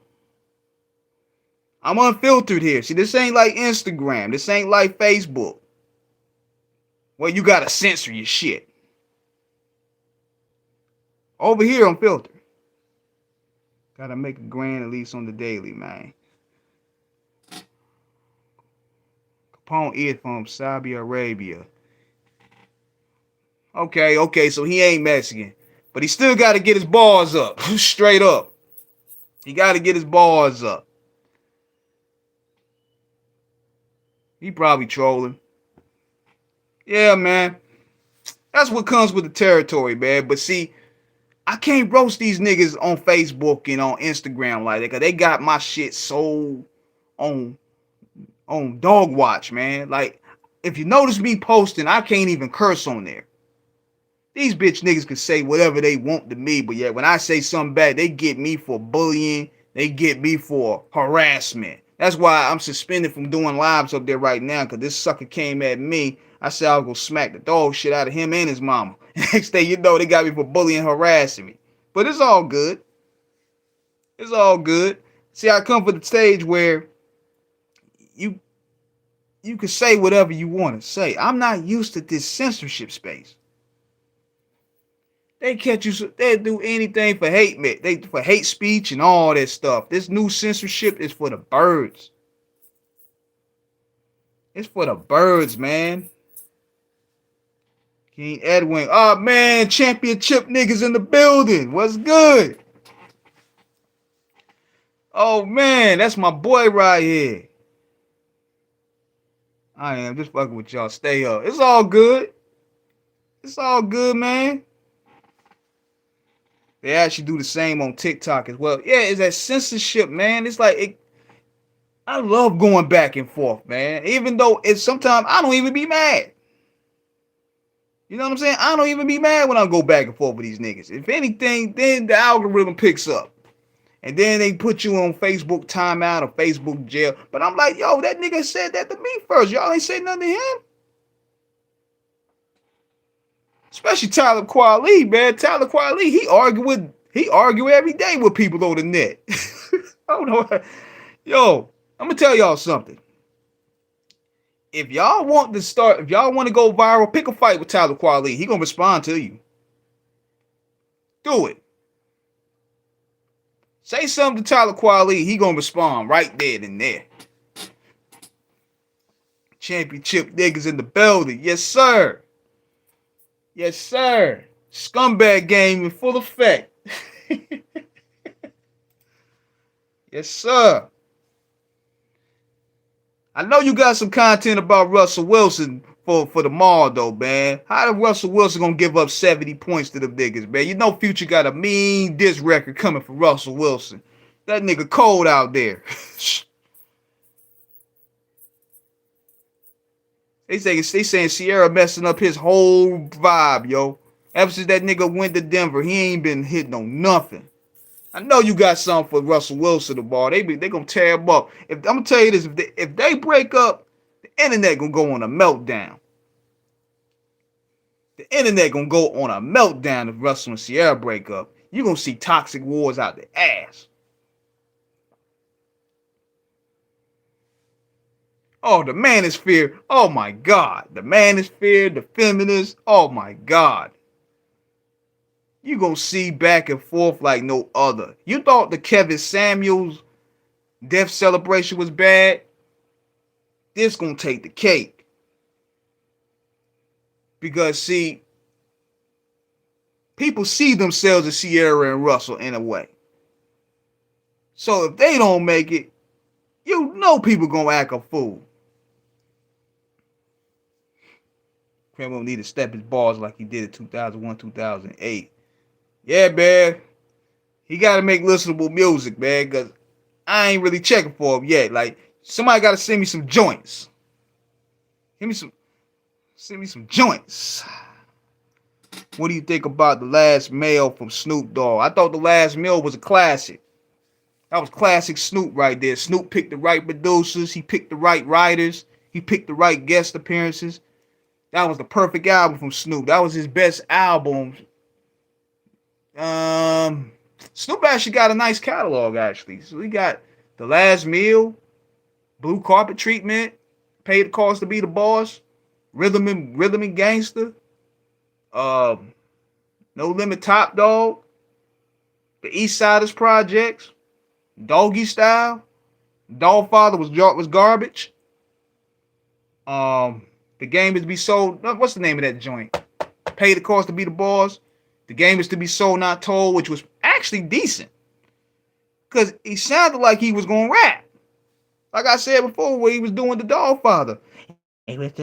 I'm unfiltered here. See, this ain't like Instagram. This ain't like Facebook. Well, you gotta censor your shit. Over here, I'm filtered. Gotta make a grand at least on the daily, man. Capone is from Saudi Arabia. Okay, so he ain't Mexican. But he still gotta get his bars up. Straight up. He gotta get his bars up. He probably trolling. Yeah, man. That's what comes with the territory, man. But see, I can't roast these niggas on Facebook and on Instagram like that, because they got my shit so on dog watch, man. Like, if you notice me posting, I can't even curse on there. These bitch niggas can say whatever they want to me, but yeah, when I say something bad, they get me for bullying. They get me for harassment. That's why I'm suspended from doing lives up there right now, because this sucker came at me. I said I was going to smack the dog shit out of him and his mama. Next thing you know, they got me for bullying and harassing me. But it's all good. It's all good. See, I come from the stage where you can say whatever you want to say. I'm not used to this censorship space. They catch you. They do anything for hate, man. They for hate speech and all that stuff. This new censorship is for the birds. It's for the birds, man. King Edwin. Oh man, championship niggas in the building. What's good? Oh man, that's my boy right here. I am just fucking with y'all. Stay up. It's all good. It's all good, man. They actually do the same on TikTok as well. Yeah, it's that censorship, man. It's like I love going back and forth, man. Even though it's sometimes I don't even be mad. You know what I'm saying? I don't even be mad when I go back and forth with these niggas. If anything, then the algorithm picks up. And then they put you on Facebook timeout or Facebook jail. But I'm like, yo, that nigga said that to me first. Y'all ain't say nothing to him. Especially Tyler Kweli, man. Tyler Kweli, he argue every day with people on the net. I don't know. Yo, I'm gonna tell y'all something. If y'all want to go viral, pick a fight with Tyler Kweli. He gonna respond to you. Do it. Say something to Tyler Kweli, he gonna respond right there and there. Championship niggas in the building. Yes, sir. Yes, sir. Scumbag game in full effect. Yes, sir. I know you got some content about Russell Wilson for tomorrow, though, man. How the Russell Wilson gonna give up 70 points to them niggas, man? You know Future got a mean diss record coming for Russell Wilson. That nigga cold out there. They saying Sierra messing up his whole vibe, yo. Ever since that nigga went to Denver, he ain't been hitting on nothing. I know you got something for Russell Wilson the ball. They gonna tear him up. I'm gonna tell you this: if they break up, the internet gonna go on a meltdown. The internet gonna go on a meltdown if Russell and Sierra break up. You gonna see toxic wars out the ass. Oh, the manosphere. Oh my God. The manosphere, the feminists. Oh my God. You gonna see back and forth like no other. You thought the Kevin Samuels death celebration was bad? This gonna take the cake. Because see, people see themselves as Sierra and Russell in a way. So if they don't make it, you know people gonna act a fool. Kramer need to step his balls like he did in 2001, 2008. Yeah, man. He got to make listenable music, man, because I ain't really checking for him yet. Like, somebody got to send me some joints. Send me some joints. What do you think about The Last Mail from Snoop Dogg? I thought The Last Mail was a classic. That was classic Snoop right there. Snoop picked the right producers. He picked the right writers. He picked the right guest appearances. That was the perfect album from Snoop. That was his best album. Snoop actually got a nice catalog, actually. So he got The Last Meal, Blue Carpet Treatment, Pay the Cost to Be the Boss, Rhythm and Gangster, No Limit Top Dog, The East Siders Projects, Doggy Style, Dogfather was garbage. The Game is to be sold. What's the name of that joint? Pay the Cost to Be the Boss. The Game is to be sold, not told, which was actually decent. Because he sounded like he was going to rap. Like I said before, where he was doing the Dogfather. I'm like,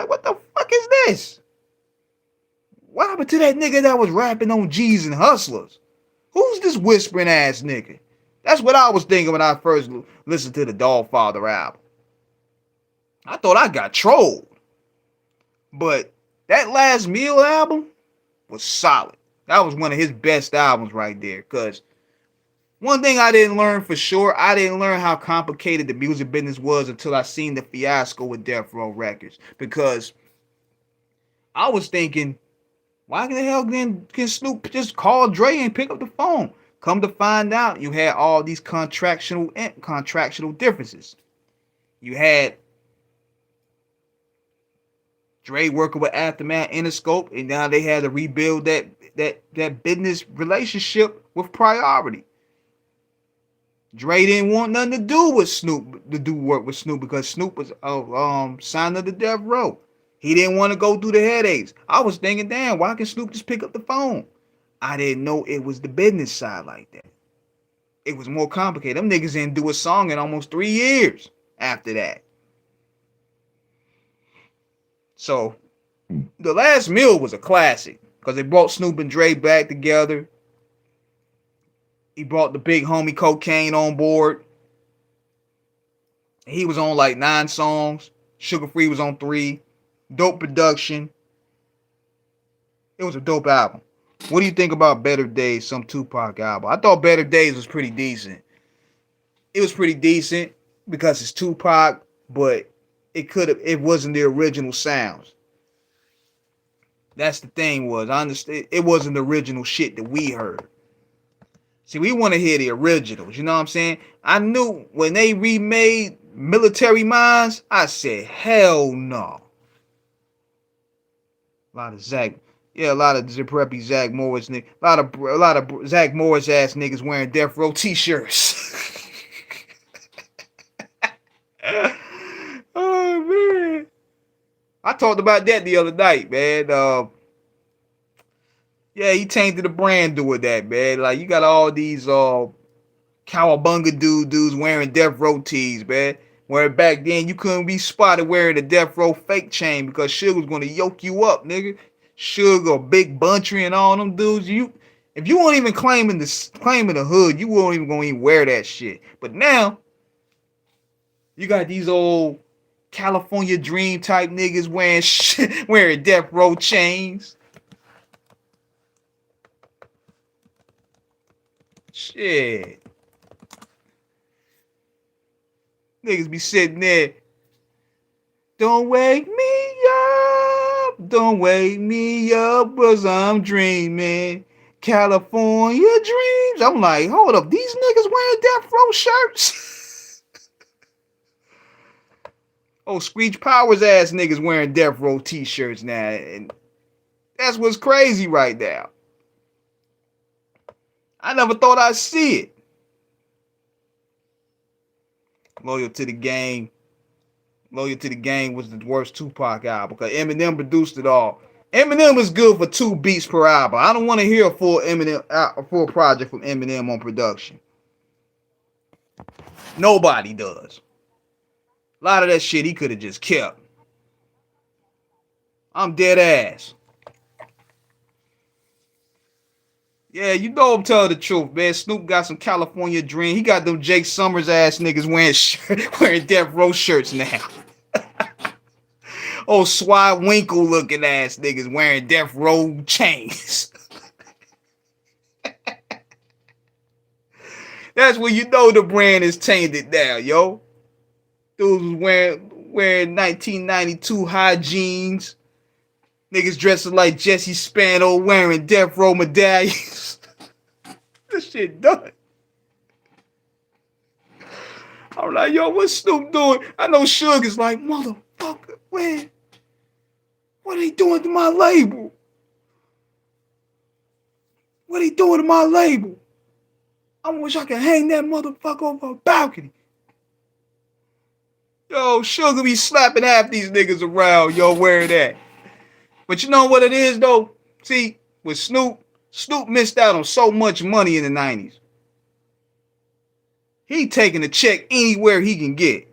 what the fuck is this? What happened to that nigga that was rapping on G's and Hustlers? Who's this whispering ass nigga? That's what I was thinking when I first listened to the Dogfather album. I thought I got trolled. But that Last Meal album was solid. That was one of his best albums right there. Because one thing I didn't learn for sure, I didn't learn how complicated the music business was until I seen the fiasco with Death Row Records. Because I was thinking, why the hell can Snoop just call Dre and pick up the phone? Come to find out, you had all these contractual differences. You had Dre working with Aftermath, Interscope, and now they had to rebuild that business relationship with Priority. Dre didn't want nothing to do with Snoop, to do work with Snoop, because Snoop was signed under Death Row. He didn't want to go through the headaches. I was thinking, damn, why can Snoop just pick up the phone? I didn't know it was the business side like that. It was more complicated. Them niggas didn't do a song in almost 3 years after that. So the last meal was a classic because they brought Snoop and Dre back together. He brought the big homie Cocaine on board. He was on like 9 songs. Sugar Free was on 3. Dope production. It was a dope album. What do you think about Better Days, some Tupac album? I thought Better Days was pretty decent. It was pretty decent because it's Tupac, but it wasn't the original sounds. That's the thing was, I understand it wasn't the original shit that we heard. See, we want to hear the originals, you know what I'm saying? I knew when they remade Military Minds, I said, hell no. A lot of preppy Zach Morris niggas. A lot of Zach Morris ass niggas wearing Death Row t-shirts. Oh man. I talked about that the other night, man. Yeah, he tainted the brand doing that, man. Like you got all these cowabunga dudes wearing Death Row tees, man. Where back then you couldn't be spotted wearing a Death Row fake chain because Suge was gonna yoke you up, nigga. Sugar, Big Buntry, and all them dudes. If you weren't even claiming the hood, you weren't even gonna even wear that shit. But now you got these old California Dream type niggas wearing Death Row chains. Shit. Niggas be sitting there. Don't wake me up. Don't wake me up, 'cause I'm dreaming. California dreams. I'm like, hold up. These niggas wearing Death Row shirts? Oh, Screech Powers ass niggas wearing Death Row t-shirts now. And that's what's crazy right now. I never thought I'd see it. Loyal to the Game was the worst Tupac album because Eminem produced it all. Eminem is good for 2 beats per album. I don't want to hear a full project from Eminem on production. Nobody does. A lot of that shit he could have just kept. I'm dead ass. Yeah, you know I'm telling the truth, man. Snoop got some California Dream. He got them Jake Summers ass niggas wearing Death Row shirts now. Oh, Swat Winkle looking ass niggas wearing Death Row chains. That's when you know the brand is tainted now, yo. Dudes was wearing 1992 high jeans. Niggas dressing like Jesse Spano wearing Death Row medallions. This shit done. I'm like, yo, what's Snoop doing? I know Suge is like, motherfucker, man. What are they doing to my label? What are they doing to my label? I wish I could hang that motherfucker over a balcony. Yo, Sugar be slapping half these niggas around, yo, wearing that. But you know what it is, though? See, with Snoop missed out on so much money in the 90s. He taking a check anywhere he can get.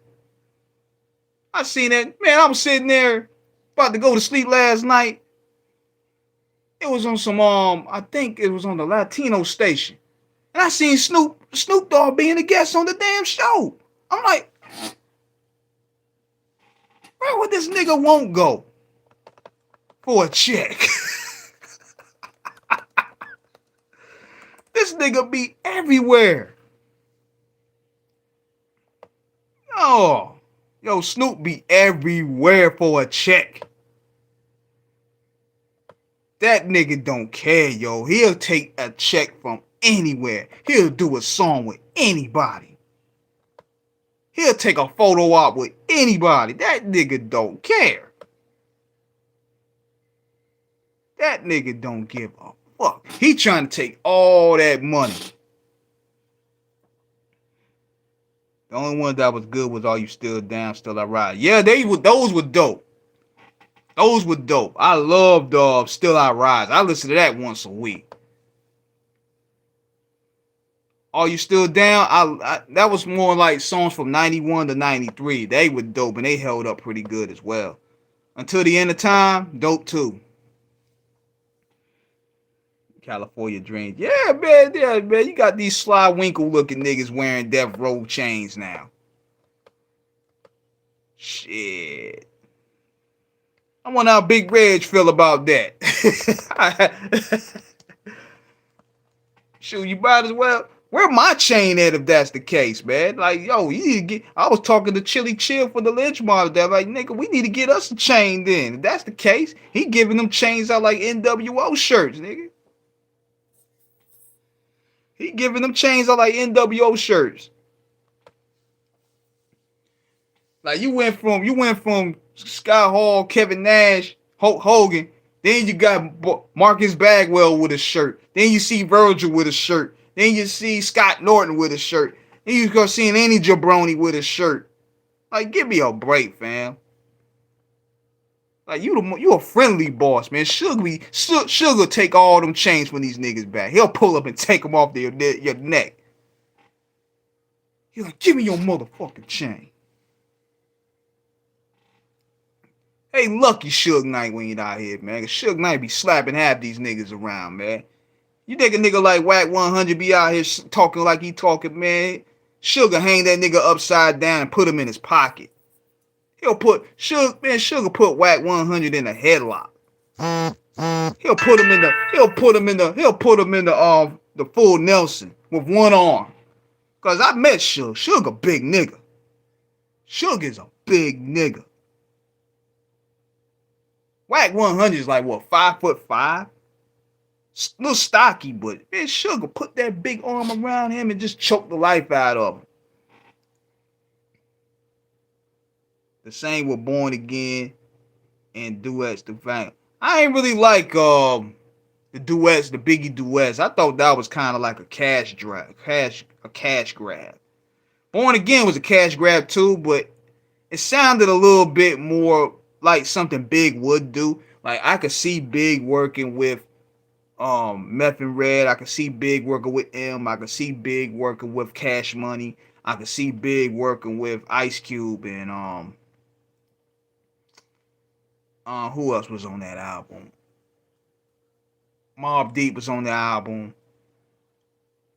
I seen that. Man, I was sitting there about to go to sleep last night. It was on some, I think it was on the Latino station. And I seen Snoop Dogg being a guest on the damn show. I'm like, where would this nigga won't go for a check? This nigga be everywhere. Yo, Snoop be everywhere for a check. That nigga don't care, yo. He'll take a check from anywhere. He'll do a song with anybody. He'll take a photo op with anybody. That nigga don't care. That nigga don't give a fuck. He trying to take all that money. The only one that was good was Are You Still Down, Still I Ride. Yeah, those were dope. Those were dope. I loved Still I Rise. I listen to that once a week. Are You Still Down? That was more like songs from 91 to 93. They were dope and they held up pretty good as well. Until the End of Time, dope too. California Dreams. Yeah, man. You got these Sly Winkle looking niggas wearing Death Row chains now. Shit. I wonder how Big Reg feel about that. Shoot, you might as well. Where my chain at if that's the case, man? Like, yo, you need to get. I was talking to Chili Chill for the Lynch model. That like, nigga, we need to get us a chain then. If that's the case, he giving them chains out like NWO shirts, nigga. He giving them chains out like NWO shirts. Like you went from Scott Hall, Kevin Nash, Hulk Hogan. Then you got Marcus Bagwell with a shirt. Then you see Virgil with a shirt. Then you see Scott Norton with a shirt. Then you go seeing Andy Jabroni with a shirt. Like, give me a break, fam. Like, you a friendly boss, man. Sugar take all them chains from these niggas back. He'll pull up and take them off your neck. He's like, give me your motherfucking chain. Hey, lucky Suge Knight when you out here, man. Cause Suge Knight be slapping half these niggas around, man. You think a nigga like Whack 100 be out here talking like he talking, man? Sugar hang that nigga upside down and put him in his pocket. Sugar put Whack 100 in a headlock. He'll put him in the full Nelson with one arm. Cause I met Suge. Suge a big nigga. Suge is a big nigga. Whack 100 is like what, 5'5"? Little stocky, but man, Sugar put that big arm around him and just choke the life out of him. The same with Born Again and Duets. I ain't really like the duets, the Biggie duets. I thought that was kind of like a cash grab. Born Again was a cash grab too, but it sounded a little bit more like something Big would do. Like I could see Big working with Meth and Red. I could see Big working with M. I could see Big working with Cash Money. I could see Big working with Ice Cube and who else was on that album? Mobb Deep was on the album.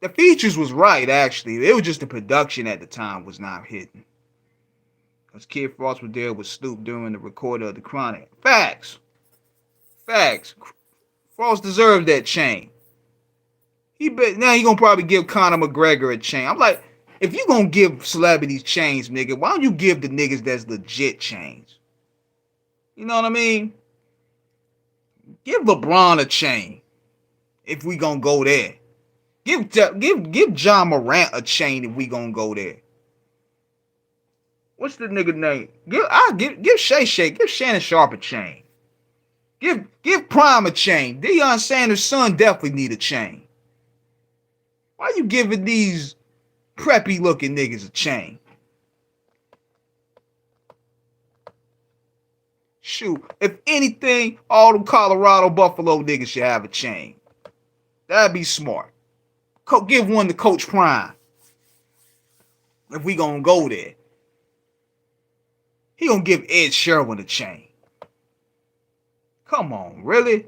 The features was right, actually. It was just the production at the time was not hitting. Because Kid Frost was there with Snoop during the recording of The Chronic. Facts. Frost deserved that chain. Now he gonna probably give Conor McGregor a chain. I'm like, if you gonna give celebrities chains, nigga, why don't you give the niggas that's legit chains? You know what I mean? Give LeBron a chain. If we gonna go there. Give John Morant a chain if we gonna go there. What's the nigga name? Give Shannon Sharp a chain. Give Prime a chain. Deion Sanders' son definitely need a chain. Why you giving these preppy looking niggas a chain? Shoot, if anything, all them Colorado Buffalo niggas should have a chain. That'd be smart. Give one to Coach Prime. If we gonna go there. He gonna give Ed Sherwin a chain. Come on, really?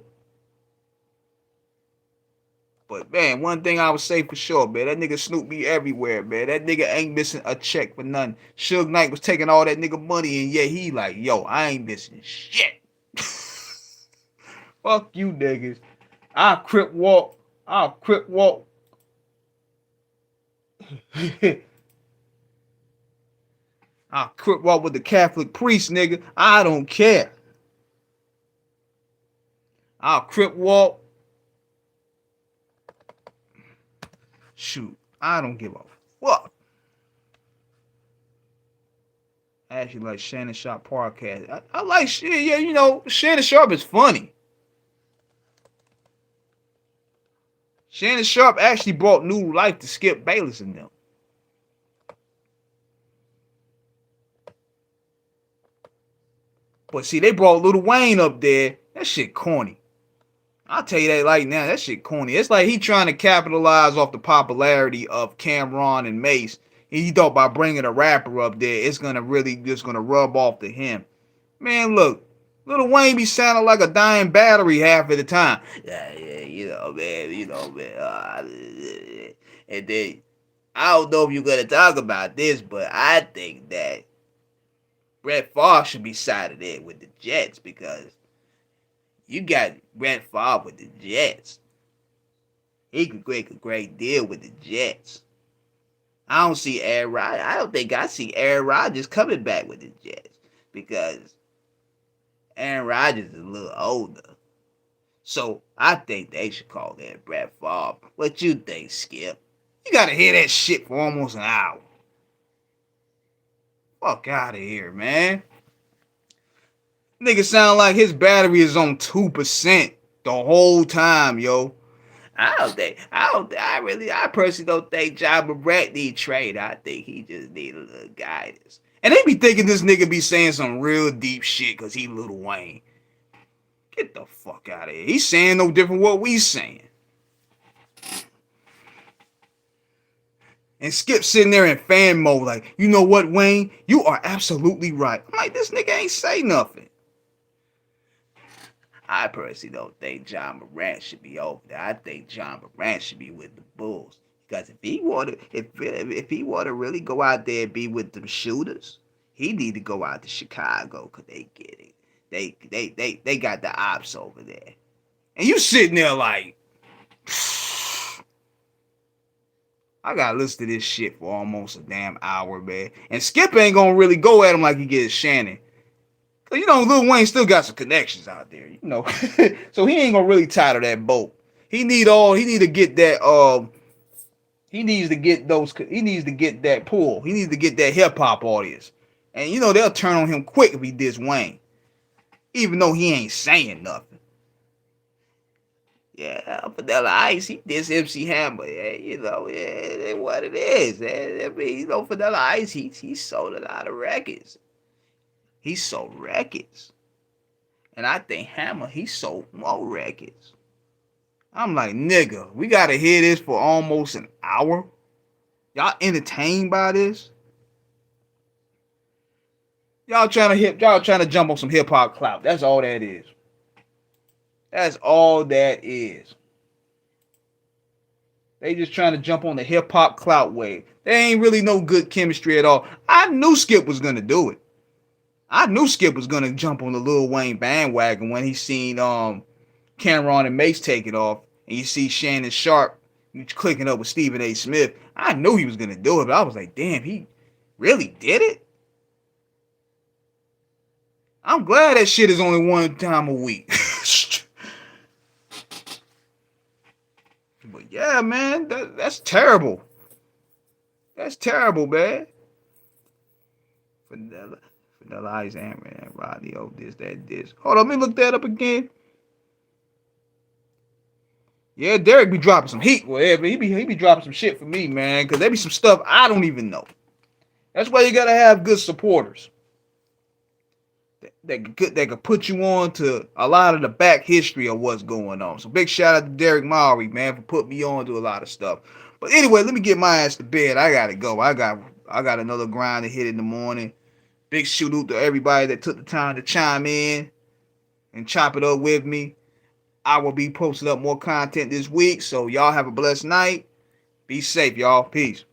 But man, one thing I would say for sure, man, that nigga Snoop be everywhere, man. That nigga ain't missing a check for nothing. Suge Knight was taking all that nigga money, and yeah, he like, yo, I ain't missing shit. Fuck you niggas. I'll crip walk. I'll crip walk with the Catholic priest, nigga. I don't care. I'll crip walk. Shoot, I don't give a fuck. I actually like Shannon Sharp podcast. I like shit, yeah, you know, Shannon Sharp is funny. Shannon Sharp actually brought new life to Skip Bayless and them. But see, they brought Lil Wayne up there. That shit corny. I'll tell you that right now. That shit corny. It's like he trying to capitalize off the popularity of Cameron and Mace. He thought by bringing a rapper up there, it's gonna really just gonna rub off to him. Man, look, Lil Wayne be sounding like a dying battery half of the time. Yeah, you know, man. And then I don't know if you're gonna talk about this, but I think that Brett Favre should be sided in with the Jets because you got Brett Favre with the Jets. He could make a great deal with the Jets. I don't see Aaron Rodgers. I don't think I see Aaron Rodgers coming back with the Jets because Aaron Rodgers is a little older. So I think they should call that Brett Favre. What you think, Skip? You gotta hear that shit for almost an hour. Fuck out of here, man. Nigga sound like his battery is on 2% the whole time, yo. I personally don't think John Morant need trade. I think he just need a little guidance. And they be thinking this nigga be saying some real deep shit because he Lil Wayne. Get the fuck out of here. He's saying no different what we saying. And Skip sitting there in fan mode like, you know what, Wayne? You are absolutely right. I'm like, this nigga ain't say nothing. I personally don't think John Morant should be over there. I think John Morant should be with the Bulls. Because if he want to really go out there and be with them shooters, he need to go out to Chicago because they get it. They got the ops over there. And you sitting there like, I gotta listen to this shit for almost a damn hour, man. And Skip ain't gonna really go at him like he gets Shannon. Cause you know Lil Wayne still got some connections out there, you know. So he ain't gonna really tie to that boat. He needs to get that he needs to get that pull. He needs to get that hip hop audience. And you know they'll turn on him quick if he diss Wayne. Even though he ain't saying nothing. Yeah, Vanilla Ice, he diss MC Hammer. Yeah, you know, yeah, what it is. I mean, you know, Vanilla Ice, he sold a lot of records. He sold records. And I think Hammer, he sold more records. I'm like, nigga, we gotta hear this for almost an hour. Y'all entertained by this? Y'all trying to jump on some hip hop clout. That's all that is. That's all that is. They just trying to jump on the hip hop clout wave. There ain't really no good chemistry at all. I knew Skip was gonna do it. I knew Skip was gonna jump on the Lil Wayne bandwagon when he seen Cameron and Mace take it off, and you see Shannon Sharp clicking up with Stephen A. Smith. I knew he was gonna do it, but I was like, damn, he really did it? I'm glad that shit is only one time a week. But yeah, man, that's terrible. That's terrible, man. Vanilla Ice, man, Rodney, oh, this. Hold on, let me look that up again. Yeah, Derek be dropping some heat. Whatever. He be dropping some shit for me, man, because there be some stuff I don't even know. That's why you gotta have good supporters. That could put you on to a lot of the back history of what's going on. So big shout out to Derek Mowry, man, for putting me on to a lot of stuff. But anyway, let me get my ass to bed. I gotta go. I got another grind to hit in the morning. Big shout out to everybody that took the time to chime in and chop it up with me. I will be posting up more content this week. So y'all have a blessed night. Be safe, y'all. Peace.